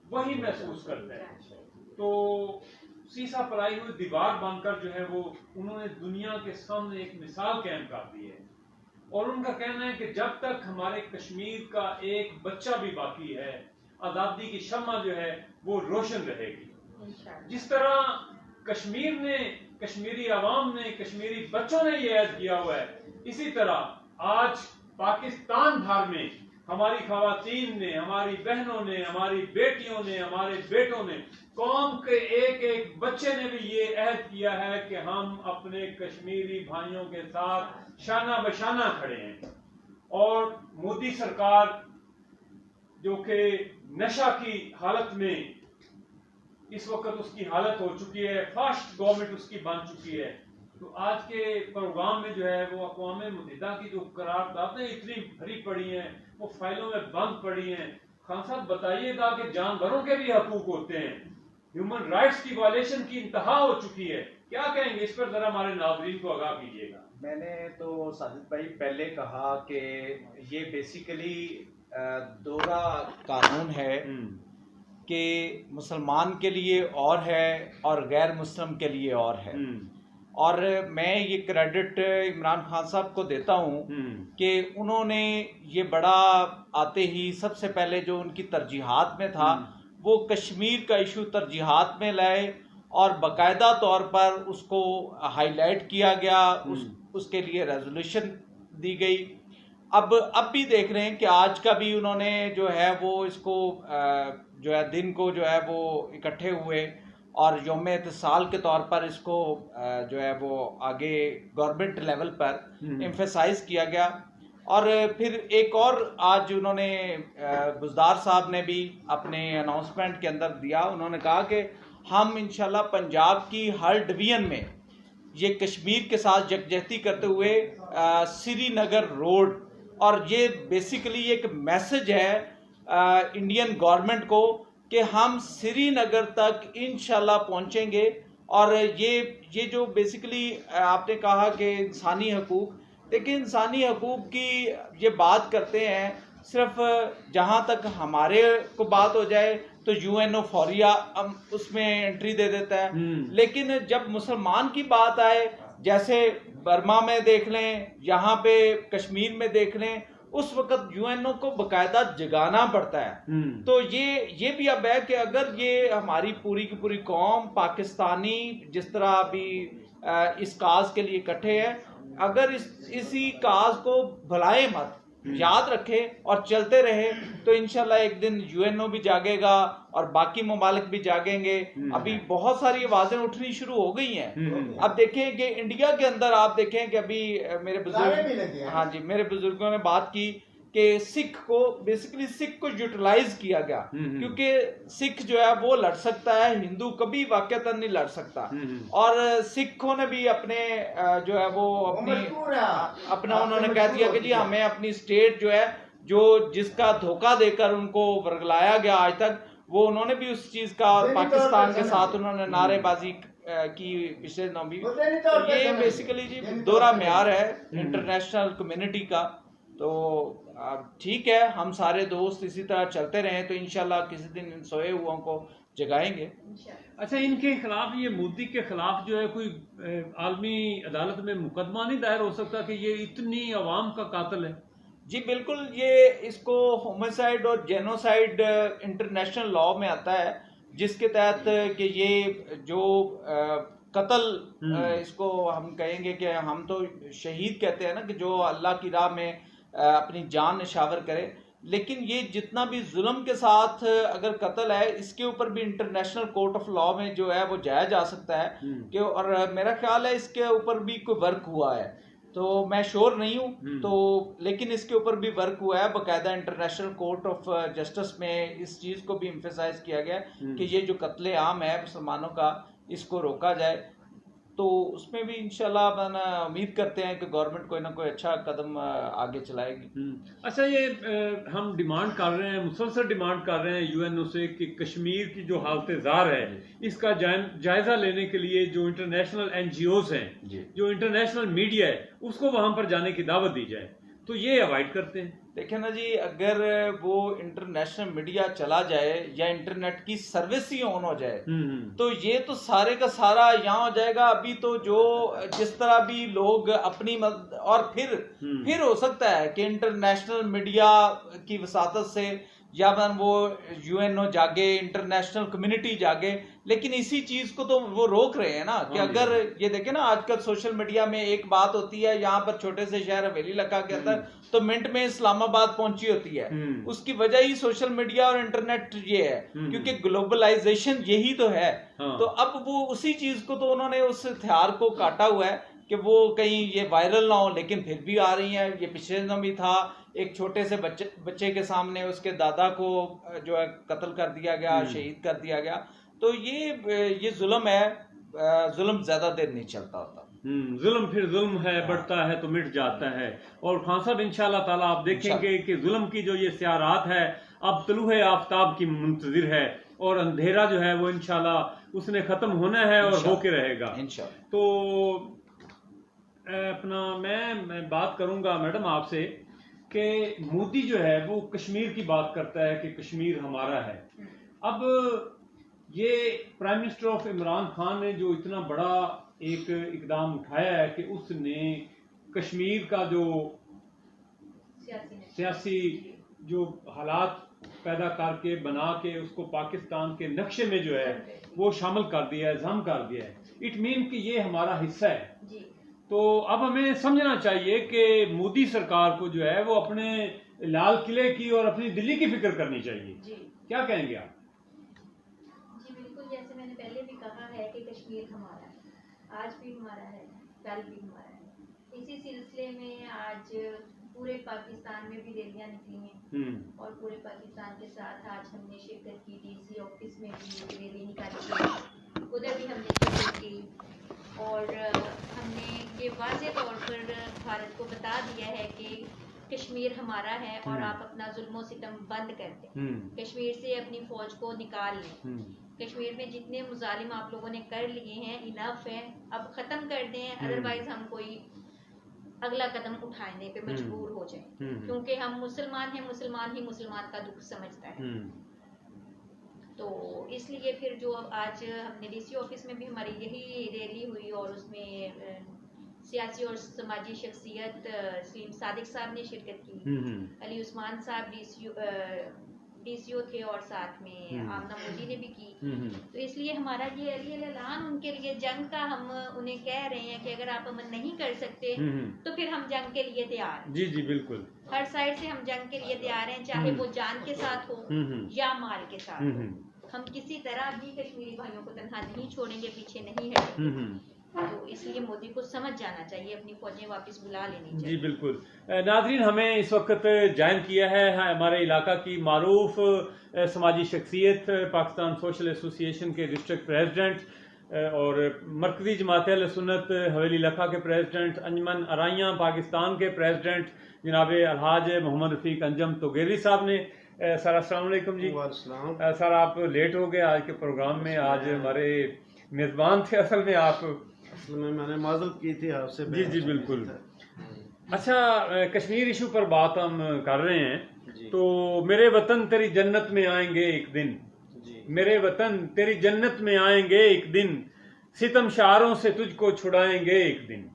वही महसूस करते हैं। तो सीसा पलाई हुई दीवार बनकर जो है वो उन्होंने दुनिया के सामने एक मिसाल कायम कर दी है, और उनका कहना है कि जब तक हमारे कश्मीर का एक बच्चा भी बाकी है, आज़ादी की शम्मा जो है वो रोशन रहेगी। जिस तरह कश्मीर ने, कश्मीरी आवाम ने, कश्मीरी बच्चों ने ये ऐद किया हुआ है, इसी तरह आज पाकिस्तान भर में हमारी खवातीन ने, हमारी बहनों ने, हमारी बेटियों ने, हमारे बेटों ने, कौम के एक एक बच्चे ने भी ये अहद किया है कि हम अपने कश्मीरी भाइयों के साथ शाना बशाना खड़े हैं। और मोदी सरकार जो कि नशा की हालत में इस वक्त उसकी हालत हो चुकी है, फास्ट गवर्नमेंट उसकी बन चुकी है। तो आज के प्रोग्राम में जो है वो अक़वाम मुत्तहिदा की जो करारदादें इतनी भरी पड़ी हैं, वो फाइलों में बंद पड़ी हैं। खान साहब बताइएगा कि जानवरों के भी हकूक होते हैं, ह्यूमन राइट्स की वायलेशन की इंतहा हो चुकी है, क्या कहेंगे इस पर? जरा हमारे नाज़रीन को आगाह कीजिएगा। मैंने तो साजिद भाई पहले कहा कि ये बेसिकली दोहरा कानून है कि मुसलमान के लिए और है और गैर मुस्लिम के लिए और है। और मैं ये क्रेडिट इमरान खान साहब को देता हूँ कि उन्होंने ये बड़ा आते ही सबसे पहले जो उनकी तरजीहात में था वो कश्मीर का इशू तरजीहात में लाए और बाकायदा तौर पर उसको हाईलाइट किया गया, उसके लिए रेजोल्यूशन दी गई। अब भी देख रहे हैं कि आज का भी उन्होंने जो है वो इसको जो है दिन को जो है वो इकट्ठे हुए और यौम इत्तिसाल के तौर पर इसको जो है वो आगे गवर्नमेंट लेवल पर एम्फेसाइज किया गया। और फिर एक और आज उन्होंने बुज़दार साहब ने भी अपने अनाउंसमेंट के अंदर दिया, उन्होंने कहा कि हम इंशाल्लाह पंजाब की हर डिवीजन में ये कश्मीर के साथ यकजहती करते हुए श्रीनगर रोड, और ये बेसिकली एक मैसेज है इंडियन गवर्नमेंट को कि हम श्रीनगर तक इंशाल्लाह पहुंचेंगे। और ये जो बेसिकली आपने कहा कि इंसानी हकूक, देखिए इंसानी हकूक की ये बात करते हैं सिर्फ जहां तक हमारे को बात हो जाए तो यूएनओ फौरिया उसमें एंट्री दे देता है, लेकिन जब मुसलमान की बात आए, जैसे बर्मा में देख लें, यहाँ पे कश्मीर में देख लें, उस वक्त यूएनओ को बकायदा जगाना पड़ता है। तो ये भी अब है कि अगर ये हमारी पूरी की पूरी कौम पाकिस्तानी जिस तरह अभी इस काज के लिए इकट्ठे है, अगर इसी काज को भुलाए मत, याद रखे और चलते रहे, तो इंशाल्लाह एक दिन यूएनओ भी जागेगा और बाकी ममालिक भी जागेंगे। अभी बहुत सारी आवाजें उठनी शुरू हो गई हैं। अब देखें कि इंडिया के अंदर आप देखें कि अभी मेरे बुजुर्गों ने बात की कि सिख को बेसिकली सिख को यूटिलाइज किया गया, क्योंकि सिख जो है वो लड़ सकता है, हिंदू कभी वाकईतन नहीं लड़ सकता। और सिखों ने भी अपने जो है वो अपना उन्होंने कह दिया कि जी हमें अपनी स्टेट जो है जो जिसका धोखा देकर उनको वर्गलाया गया आज तक, वो उन्होंने भी उस चीज का पाकिस्तान के साथ उन्होंने नारेबाजी की पिछले दिनों भी। ये बेसिकली जी दोहरा म्यार है इंटरनेशनल कम्युनिटी का। तो ठीक है, हम सारे दोस्त इसी तरह चलते रहें तो इंशाल्लाह किसी दिन इन सोए हुओं को जगाएंगे। अच्छा, इनके खिलाफ, ये मोदी के खिलाफ जो है कोई आलमी अदालत में मुकदमा नहीं दायर हो सकता कि ये इतनी अवाम का कातिल है? जी बिल्कुल, ये इसको होमिसाइड और जेनोसाइड इंटरनेशनल लॉ में आता है, जिसके तहत कि ये जो कत्ल इसको हम कहेंगे कि हम तो शहीद कहते हैं ना, कि जो अल्लाह की राह में अपनी जान निशावर करे, लेकिन ये जितना भी जुल्म के साथ अगर कत्ल है, इसके ऊपर भी इंटरनेशनल कोर्ट ऑफ लॉ में जो है वो जाया जा सकता है कि, और मेरा ख्याल है इसके ऊपर भी कोई वर्क हुआ है, तो मैं श्योर नहीं हूँ तो, लेकिन इसके ऊपर भी वर्क हुआ है बकायदा। इंटरनेशनल कोर्ट ऑफ जस्टिस में इस चीज़ को भी एम्फेसाइज किया गया कि ये जो कत्ले आम है मुसलमानों का, इसको रोका जाए। तो उसमें भी इंशाल्लाह उम्मीद करते हैं कि गवर्नमेंट कोई ना कोई अच्छा कदम आगे चलाएगी। अच्छा, ये हम डिमांड कर रहे हैं, मुसलसल डिमांड कर रहे हैं यूएनओ से कि कश्मीर की जो हालत ज़ार है इसका जायजा लेने के लिए जो इंटरनेशनल एनजीओज हैं, जो इंटरनेशनल मीडिया है, उसको वहां पर जाने की दावत दी जाए, तो ये अवॉइड करते हैं। देखिए ना जी, अगर वो इंटरनेशनल मीडिया चला जाए या इंटरनेट की सर्विस ही ऑन हो जाए तो ये तो सारे का सारा यहाँ हो जाएगा। अभी तो जो जिस तरह भी लोग अपनी और फिर हो सकता है कि इंटरनेशनल मीडिया की वसातत से या वो यूएनओ जागे, इंटरनेशनल कम्युनिटी जागे, लेकिन इसी चीज को तो वो रोक रहे हैं ना कि अगर ये देखे ना आजकल सोशल मीडिया में एक बात होती है, यहाँ पर छोटे से शहर हवेली इलाका के अंदर तो मिनट में इस्लामाबाद पहुंची होती है। उसकी वजह ही सोशल मीडिया और इंटरनेट ये है, क्योंकि ग्लोबलाइजेशन यही तो है। तो अब वो उसी चीज को तो उन्होंने उस हथियार को काटा हुआ है कि वो कहीं ये वायरल ना हो, लेकिन फिर भी आ रही हैं। ये पिछले दिनों भी था, एक छोटे से बच्चे के सामने उसके दादा को जो है कत्ल कर दिया गया, शहीद कर दिया गया। तो ये जुल्म है, जुल्म ज्यादा देर नहीं चलता होता। जुल्म फिर जुल्म है, बढ़ता है तो मिट जाता है। और खान साहब इंशाल्लाह ताला आप देखेंगे कि जुल्म की जो ये सियारात है अब तलुए आफ्ताब की मुंतजिर है, और अंधेरा जो है वो इंशाल्लाह उसने खत्म होना है और होके रहेगा इंशाल्लाह। तो अपना मैं बात करूंगा मैडम आपसे कि मोदी जो है वो कश्मीर की बात करता है कि कश्मीर हमारा है। अब ये prime minister of Imran Khan ने जो इतना बड़ा एक इकदाम उठाया है कि उसने कश्मीर का जो सियासी जो हालात पैदा करके बना के उसको पाकिस्तान के नक्शे में जो है वो शामिल कर दिया है, जम कर दिया है। इट मीन कि ये हमारा हिस्सा है। तो अब हमें समझना चाहिए कि मोदी सरकार को जो है वो अपने लाल किले की और अपनी दिल्ली की फिक्र करनी चाहिए। क्या कहेंगे आप? जी बिल्कुल, जैसे मैंने पहले भी कहा है कि कश्मीर हमारा है, आज भी हमारा है, कल भी हमारा है। इसी सिलसिले में आज पूरे पाकिस्तान में भी रैलियां निकली हैं और पूरे पाकिस्तान के साथ आज हमने शिरकत की। डीसी ऑफिस में भी रैली निकाली गई, उधर भी हमने शिरकत की और हमने ये वाज़ेह तौर पर भारत को बता दिया है कि कश्मीर हमारा है और आप अपना जुल्मों सितम बंद कर दें, कश्मीर से अपनी फौज को निकाल लें। कश्मीर में जितने मुजालिम आप लोगों ने कर लिए हैं इनफ है, अब ख़त्म कर दें, अदरवाइज हम कोई अगला कदम उठाने पे मजबूर हो जाए, क्योंकि हम मुसलमान हैं, मुसलमान ही मुसलमान का दुख समझता है। तो इसलिए फिर जो आज हमने डीसी ऑफिस में भी हमारी यही रैली हुई और उसमें सियासी और समाजी शख्सियत सलीम सादिक साहब ने शिरकत की, अली उस्मान साहब डीसीओ थे और साथ में आमना मोदी ने भी की। तो इसलिए हमारा ये अली ऐलान उनके लिए जंग का, हम उन्हें कह रहे हैं कि अगर आप अमन नहीं कर सकते तो फिर हम जंग के लिए तैयार हैं। जी जी बिल्कुल, हर साइड से हम जंग के लिए तैयार हैं, चाहे वो जान के साथ हो या माल के साथ हो। हम किसी तरह भी कश्मीरी भाइयों को तनहा नहीं छोड़ेंगे, पीछे नहीं हटेंगे। तो इसलिए मोदी को समझ जाना चाहिए, अपनी फौजें वापस बुला लेनी चाहिए। जी बिल्कुल। नाज़रीन, हमें इस वक्त ज्वाइन किया है हमारे इलाका की मारूफ समाजी शख्सियत, पाकिस्तान सोशल एसोसिएशन के डिस्ट्रिक्ट प्रेसिडेंट और मरकज़ी जमात अहले सुन्नत हवेली इलाका के प्रेसिडेंट, अंजमन आराइयाँ पाकिस्तान के प्रेसिडेंट जनाब अलहाज मोहम्मद रफ़ीक अंजम तोगेरी साहब ने। सर अस्सलाम वालेकुम जी। सर आप लेट हो गए आज के प्रोग्राम में, आज हमारे मेज़बान थे असल में आप, मैंने माजरत की थी आपसे। जी जी बिल्कुल। अच्छा, कश्मीर इशू पर बात हम कर रहे हैं, तो मेरे वतन तेरी जन्नत में आएंगे एक दिन, मेरे वतन तेरी जन्नत में आएंगे एक दिन, सितम शारों से तुझको छुड़ाएंगे एक दिन।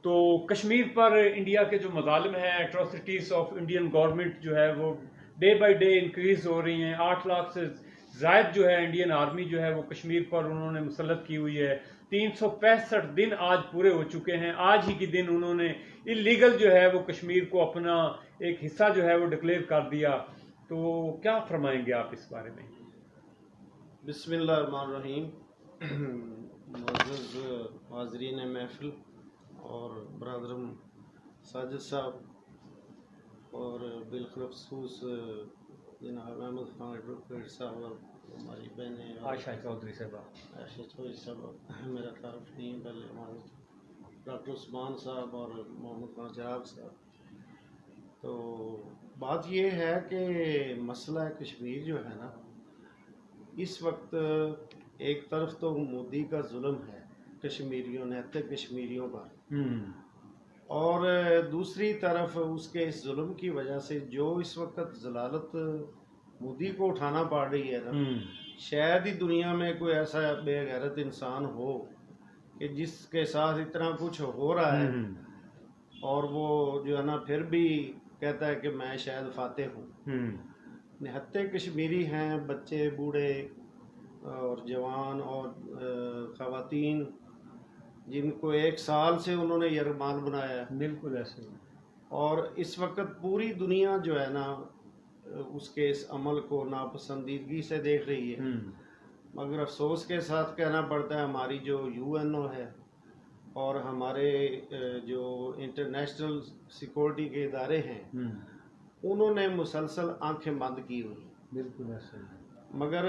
तो कश्मीर पर इंडिया के जो मजालिम हैं, एट्रोसिटीज ऑफ इंडियन गवर्नमेंट जो है वो डे बाई डे इंक्रीज हो रही हैं। 8 लाख से जायद जो है इंडियन आर्मी जो है वो कश्मीर पर उन्होंने मुसल्लत की हुई है। 365 दिन आज पूरे हो चुके हैं। आज ही के दिन उन्होंने इलीगल जो है वो कश्मीर को अपना एक हिस्सा जो है वो डिक्लेयर कर दिया। तो क्या फरमाएंगे आप इस बारे में? बिस्मिल्लाहिर्रहमानिर्रहीम। मुअज़्ज़ज़ हाज़रीन महफ़िल और बरदरम साजिद साहब और बिलखसूस जनाब अहमद खान एडवोकेट साहब और हमारी बहनें आयशा चौधरी साहब, मेरा तारुफ नहीं, पहले हमारे डॉक्टर उस्मान साहब और मोहम्मद खान जराब साहब। तो बात ये है कि मसला कश्मीर जो है ना, इस वक्त एक तरफ तो मोदी का जुल्म है कश्मीरियों ने कश्मीरियों पर, और दूसरी तरफ उसके इस जुल्म की वजह से जो इस वक्त जलालत मोदी को उठाना पड़ रही है ना, शायद ही दुनिया में कोई ऐसा बेगैरत इंसान हो कि जिसके साथ इतना कुछ हो रहा है और वो जो है ना फिर भी कहता है कि मैं शायद फातेह हूँ। निहत्ते कश्मीरी हैं, बच्चे बूढ़े और जवान और ख़वातीन, जिनको 1 साल से उन्होंने यरमान बनाया। बिल्कुल ऐसे। और इस वक्त पूरी दुनिया जो है ना उसके इस अमल को नापसंदीदगी से देख रही है। मगर अफसोस के साथ कहना पड़ता है, हमारी जो UNO है और हमारे जो इंटरनेशनल सिक्योरिटी के इदारे हैं उन्होंने मुसलसल आंखें बंद की हुई। बिल्कुल ऐसा ही। मगर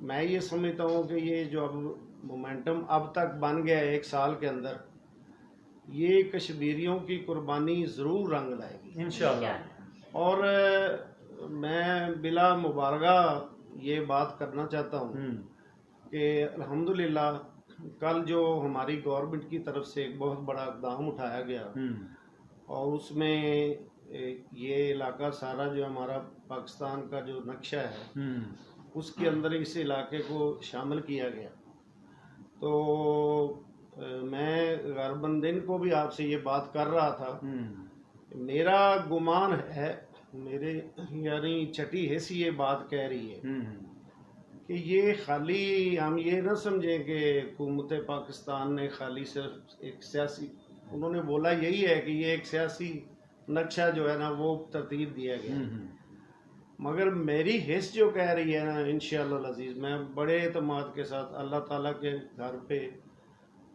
मैं ये समझता हूँ कि ये जो अब मोमेंटम अब तक बन गया है 1 साल के अंदर, ये कश्मीरियों की कुर्बानी ज़रूर रंग लाएगी इंशाल्लाह। और मैं बिला मुबारगा ये बात करना चाहता हूँ कि अल्हम्दुलिल्लाह कल जो हमारी गवर्नमेंट की तरफ से एक बहुत बड़ा इक़दाम उठाया गया और उसमें ये इलाका सारा जो हमारा पाकिस्तान का जो नक्शा है उसके अंदर इस इलाके को शामिल किया गया। तो मैं गरबंदिन को भी आपसे ये बात कर रहा था, मेरा गुमान है, मेरे यानी छठी हिस्स ये बात कह रही है कि ये खाली हम ये ना समझें कि हुकूमत पाकिस्तान ने खाली सिर्फ एक सियासी, उन्होंने बोला यही है कि ये एक सियासी नक्शा जो है ना वो तरतीब दिया गया, मगर मेरी हिस्स जो कह रही है ना इंशाअल्लाह अज़ीज़, मैं बड़े एतमाद के साथ अल्लाह ताला के घर पे,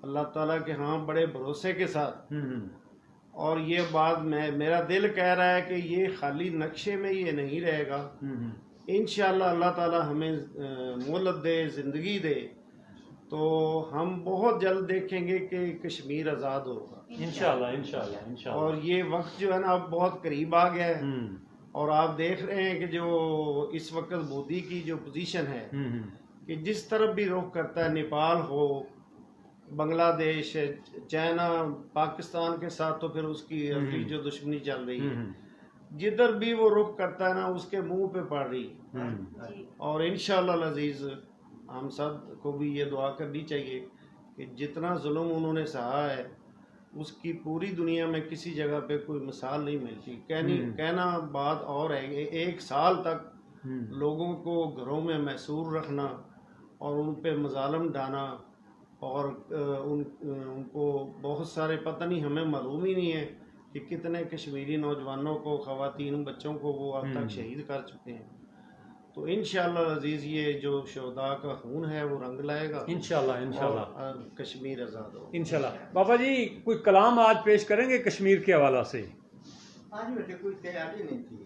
अल्लाह ताला के हाँ बड़े भरोसे के साथ, और ये बात मेरा दिल कह रहा है कि ये खाली नक्शे में ये नहीं रहेगा। इंशाअल्लाह अल्लाह ताला हमें मोहलत दे, ज़िंदगी दे, तो हम बहुत जल्द देखेंगे कि कश्मीर आज़ाद होगा इंशाअल्लाह इंशाअल्लाह इंशाअल्लाह। और ये वक्त जो है ना अब बहुत करीब आ गया है और आप देख रहे हैं कि जो इस वक्त मोदी की जो पोजीशन है कि जिस तरफ भी रुख करता है, नेपाल हो, बांग्लादेश, चाइना, पाकिस्तान के साथ तो फिर उसकी अगली जो दुश्मनी चल रही है, जिधर भी वो रुख करता है ना उसके मुंह पे पड़ रही है। और इंशाअल्लाह अज़ीज़ हम सब को भी ये दुआ करनी चाहिए कि जितना जुल्म उन्होंने सहा है उसकी पूरी दुनिया में किसी जगह पे कोई मिसाल नहीं मिलती। कहना बात और है, 1 साल तक लोगों को घरों में महसूर रखना और उन पे मजालम डाना और उनको बहुत सारे, पता नहीं हमें मालूम ही नहीं है कि कितने कश्मीरी नौजवानों को, ख़वातीन, बच्चों को वो अब तक शहीद कर चुके हैं। तो इंशाअल्लाह अज़ीज़ ये जो शोहदा का खून है वो रंग लाएगा इंशाअल्लाह इंशाअल्लाह, कश्मीर आज़ाद हो इंशाअल्लाह। बाबा जी कोई कलाम आज पेश करेंगे कश्मीर के हवाला से? आज मुझे कोई तैयारी नहीं थी,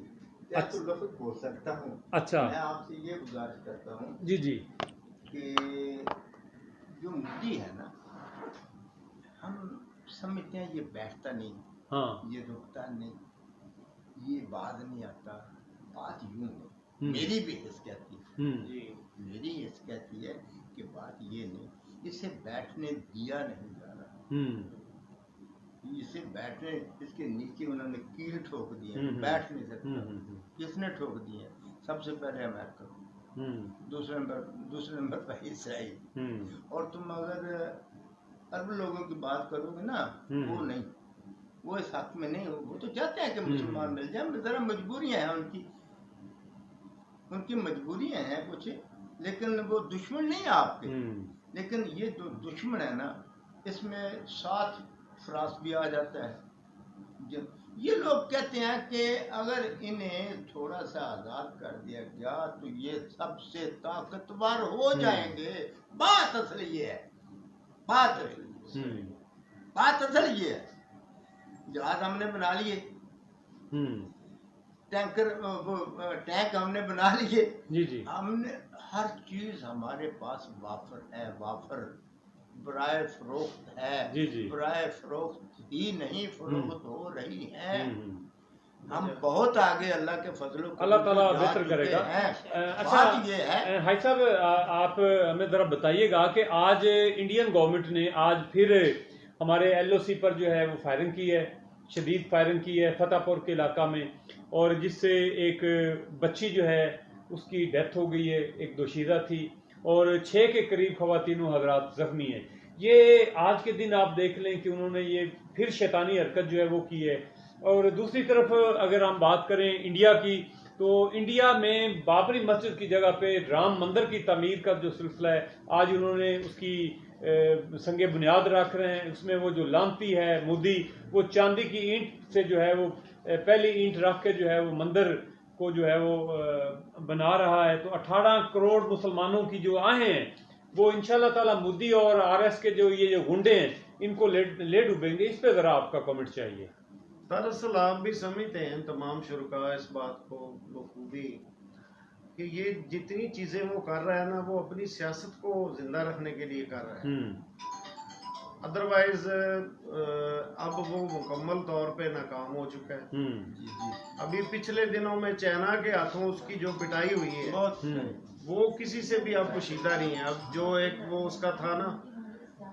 या तो लफ्ज़ बोल सकता हूँ। अच्छा, मैं आपसे ये गुजारिश करता हूँ जी जी कि जो मुद्दी है ना, हम समझते हैं ये बैठता नहीं, हाँ, ये रुकता नहीं, ये बात नहीं आता, बात यूं है। मेरी भी हिस्स कहती है, मेरी हिस्स कहती है कि बात ये नहीं, इसे बैठने दिया नहीं जा रहा, इसे बैठने, इसके नीचे उन्होंने कील ठोक दी है, बैठ नहीं सकता। किसने ठोक दी है? सबसे पहले अमेरिका, दूसरे नंबर पर इसराइल। और तुम अगर अरब लोगों की बात करोगे ना, वो नहीं, वो इस हक में नहीं, वो तो चाहते हैं कि मुसलमान मिल जाए, जरा मजबूरियां हैं उनकी मजबूरियां हैं कुछ, लेकिन वो दुश्मन नहीं है आपके। लेकिन ये जो दुश्मन है ना, इसमें साथ फ्रांस भी आ जाता है। ये लोग कहते हैं कि अगर इन्हें थोड़ा सा आज़ाद कर दिया गया तो ये सबसे ताकतवर हो जाएंगे। बात असल ये है, बात असल ये है, जहाज हमने बना लिए, टैंक हमने बना लिए, जी जी, हमने हर चीज हमारे पास वाफर है, वाफर बराए फरोख्त है, जी जी, बराए फरोख्त ही नहीं फरोख्त हो रही है। हम बहुत आगे अल्लाह के फजलों को, अल्लाह ताला बेहतर करेगा। अच्छा, बात ये है हाई साहब, आप हमें ज़रा बताइएगा कि आज इंडियन गवर्नमेंट ने आज फिर हमारे LOC पर जो है वो फायरिंग की है, शदीद फायरिंग की है फतेहपुर के इलाका में, और जिससे एक बच्ची जो है उसकी डेथ हो गई है, एक दोशीदा थी, और 6 के करीब ख़वातीन हज़रात ज़ख्मी हैं। ये आज के दिन आप देख लें कि उन्होंने ये फिर शैतानी हरकत जो है वो की है। और दूसरी तरफ अगर हम बात करें इंडिया की, तो इंडिया में बाबरी मस्जिद की जगह पे राम मंदिर की तमीर का जो सिलसिला है, आज उन्होंने उसकी संगे बुनियाद रख रहे हैं। उसमें वो जो लानती है मोदी, वो चांदी की ईंट से जो है वो पहली ईंट रख के जो है वो मंदिर को जो है वो बना रहा है। तो 18 करोड़ मुसलमानों की जो आहें हैं वो इंशाल्लाह ताला मोदी और RS के जो ये जो गुंडे हैं इनको ले डूबेंगे। इस पे ज़रा आपका कमेंट चाहिए। दरअसल आप भी समझते हैं तमाम शुरका इस बात को बखूबी कि ये जितनी चीज़ें वो कर रहा है ना, वो अपनी सियासत को जिंदा रखने के लिए कर रहा है। अदरवाइज अब वो मुकम्मल तौर पे नाकाम हो चुका है। अभी पिछले दिनों में चाइना के हाथों उसकी जो पिटाई हुई है वो किसी से भी अब पोशीदा नहीं है। अब जो एक वो उसका था ना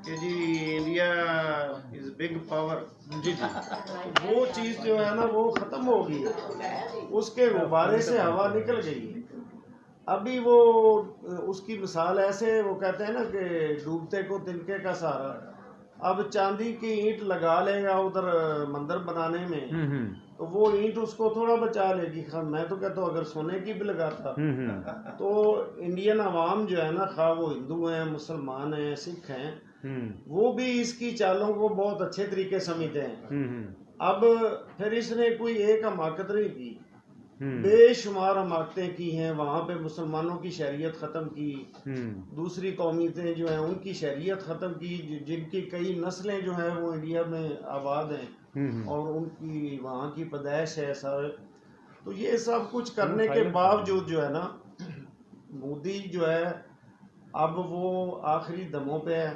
कि जी इंडिया इज बिग पावर, जी जी, वो चीज जो है ना वो खत्म हो गई है, उसके गुब्बारे से हवा निकल गई है। अभी वो उसकी मिसाल ऐसे वो कहते हैं ना कि डूबते को तिनके का सहारा। अब चांदी की ईंट लगा लेगा उधर मंदिर बनाने में तो वो ईंट उसको थोड़ा बचा लेगी। मैं तो कहता हूँ अगर सोने की भी लगाता तो इंडियन अवाम जो है ना, खा वो हिंदू हैं, मुसलमान हैं, सिख हैं, वो भी इसकी चालों को बहुत अच्छे तरीके समझते हैं। अब फिर इसने कोई एक हमाकत नहीं की, बेशुमार हमाकतें की हैं। वहां पे मुसलमानों की शरीयत खत्म की, दूसरी कौमियतें जो हैं उनकी शरीयत खत्म की, जिनकी कई नस्लें जो हैं वो इंडिया में आबाद हैं और उनकी वहाँ की पैदाइश है सारे। तो ये सब कुछ करने के बावजूद जो है ना, मोदी जो है अब वो आखिरी दमों पे है,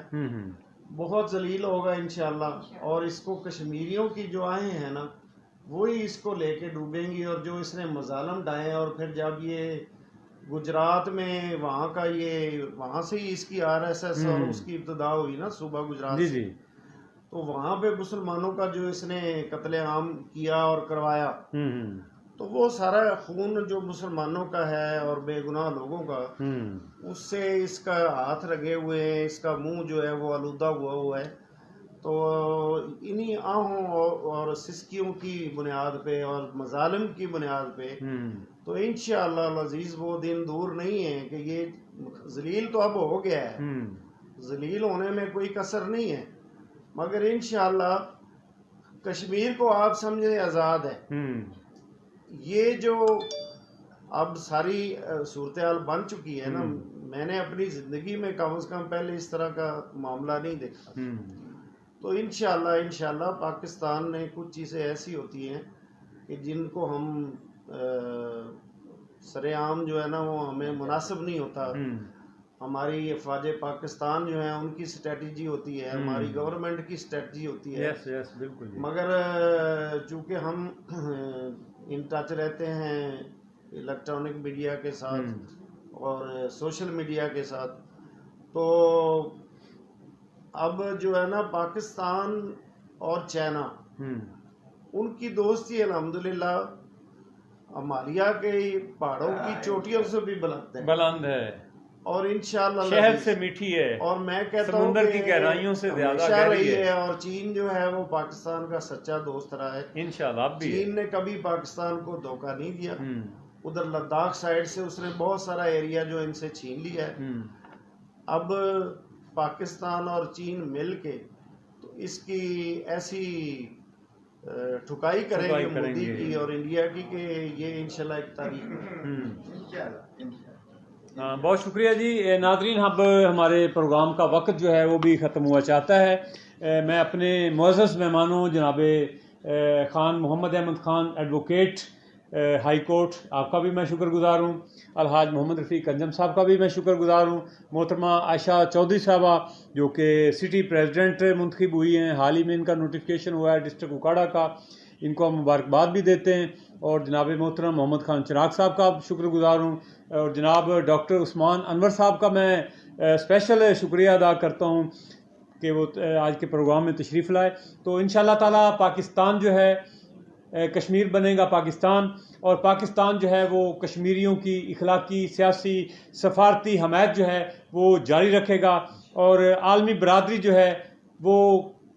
बहुत जलील होगा इंशाल्लाह। और इसको कश्मीरियों की जो आए हैं ना वही इसको लेके डूबेंगी। और जो इसने मजालम ढाए, और फिर जब ये गुजरात में वहाँ का ये वहाँ से ही इसकी RSS और उसकी इब्तदा हुई ना सुबह गुजरात जी से, जी, तो वहाँ पे मुसलमानों का जो इसने कत्लेआम किया और करवाया, तो वो सारा खून जो मुसलमानों का है और बेगुनाह लोगों का, उससे इसका हाथ लगे हुए हैं, इसका मुंह जो है वो आलूदा हुआ है। तो इन्हीं आहों और सिस्कियों की बुनियाद पे और मजालिम की बुनियाद पे तो इंशाअल्लाह अजीज वो दिन दूर नहीं है कि ये जलील तो अब हो गया है, जलील होने में कोई कसर नहीं है, मगर इंशाअल्लाह कश्मीर को आप समझे आज़ाद है। ये जो अब सारी सूरत हाल बन चुकी है ना, मैंने अपनी ज़िंदगी में कम से कम पहले इस तरह का मामला नहीं देखा। तो इंशाल्लाह पाकिस्तान में कुछ चीज़ें ऐसी होती हैं कि जिनको हम सरेआम जो है ना वो हमें मुनासिब नहीं होता। हमारी फ़ौज पाकिस्तान जो है उनकी स्ट्रेटजी होती है, हमारी गवर्नमेंट की स्ट्रेटजी होती है। यस यस बिल्कुल। मगर चूँकि हम इन टच रहते हैं इलेक्ट्रॉनिक मीडिया के साथ और सोशल मीडिया के साथ, तो अब जो है ना पाकिस्तान और चाइना उनकी दोस्ती अल्हम्दुलिल्लाह हिमालय के पहाड़ों की चोटियों से भी बुलंद है और इंशाल्लाह शहद से मीठी है। और मैं कहता हूँ समुंदर की गहराइयों से ज्यादा गहरी है। और चीन जो है वो पाकिस्तान का सच्चा दोस्त रहा है इंशाल्लाह भी। चीन ने कभी पाकिस्तान को धोखा नहीं दिया। उधर लद्दाख साइड से उसने बहुत सारा एरिया जो इनसे छीन लिया है। अब पाकिस्तान और चीन मिल के तो इसकी ऐसी ठुकाई करेंगे मोदी की और इंडिया की कि ये इंशाल्लाह एक तारीख हाँ, बहुत शुक्रिया जी। नाज़रीन, अब हमारे प्रोग्राम का वक्त जो है वो भी ख़त्म हुआ चाहता है। मैं अपने मुअज़्ज़ज़ मेहमानों जनाब Khan Mohammad Ahmad Khan advocate high court, आपका भी मैं शुक्रगुजार हूँ। अलहाज मोहम्मद रफ़ीक अंजम साहब का भी मैं शुक्रगुजार हूँ। मोहतरमा आयशा चौधरी साहबा जो कि सिटी प्रेसिडेंट मुंतखब हुई हैं, हाल ही में इनका नोटिफिकेशन हुआ है डिस्ट्रिक्ट उकाड़ा का, इनको हम मुबारकबाद भी देते हैं। और जनाब मोहतरम मोहम्मद खान चिराग साहब का शुक्रगुजार हूँ। और जनाब डॉक्टर उस्मान अनवर साहब का मैं स्पेशल शुक्रिया अदा करता हूँ कि वो आज के प्रोग्राम में तशरीफ़ लाए। तो इंशाअल्लाह ताला पाकिस्तान जो है कश्मीर बनेगा पाकिस्तान, और पाकिस्तान जो है वो कश्मीरियों की इखलाकी, सियासी, सफारती हमायत जो है वो जारी रखेगा। और आलमी बरादरी जो है वो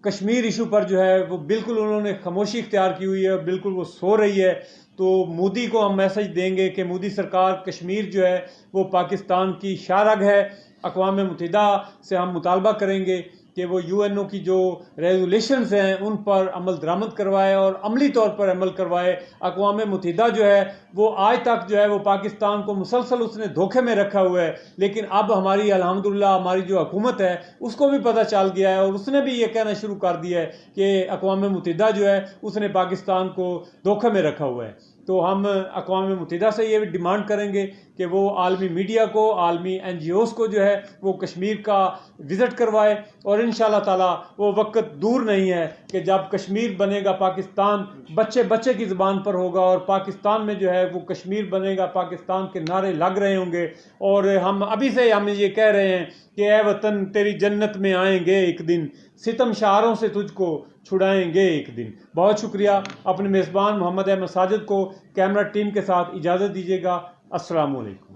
कश्मीर इशू पर जो है वो बिल्कुल उन्होंने खामोशी इख्तियार की हुई है, बिल्कुल वो सो रही है। तो मोदी को हम मैसेज देंगे कि मोदी सरकार, कश्मीर जो है वो पाकिस्तान की शाहरग है। अक़वाम मुत्तहिदा से हम मुतालबा करेंगे कि वो यूएनओ की जो रेजोल्यूशंस हैं उन पर अमल दरामद करवाए और अमली तौर पर अमल करवाए। अक़वाम मुत्तहिदा जो है वो आज तक जो है वो पाकिस्तान को मुसलसल उसने धोखे में रखा हुआ है, लेकिन अब हमारी अल्हम्दुलिल्लाह हमारी जो हुकूमत है उसको भी पता चल गया है और उसने भी ये कहना शुरू कर दिया है कि अक़वाम मुत्तहिदा जो है उसने पाकिस्तान को धोखे में रखा हुआ है। तो हम अक़वाम मुत्तहिदा से ये भी डिमांड करेंगे कि वो आलमी मीडिया को, आलमी NGOs को जो है वो कश्मीर का विज़िट करवाए और इंशाअल्लाह ताला वो वक्त दूर नहीं है कि जब कश्मीर बनेगा पाकिस्तान बच्चे बच्चे की ज़बान पर होगा और पाकिस्तान में जो है वो कश्मीर बनेगा, पाकिस्तान के नारे लग रहे होंगे। और हम अभी से हम ये कह रहे हैं कि ऐ वतन तेरी जन्नत में आएंगे एक दिन, सितम शारों से तुझको छुड़ाएंगे एक दिन। बहुत शुक्रिया। अपने मेज़बान मोहम्मद अहमद साजिद को कैमरा टीम के साथ इजाज़त दीजिएगा। अस्सलाम वालेकुम।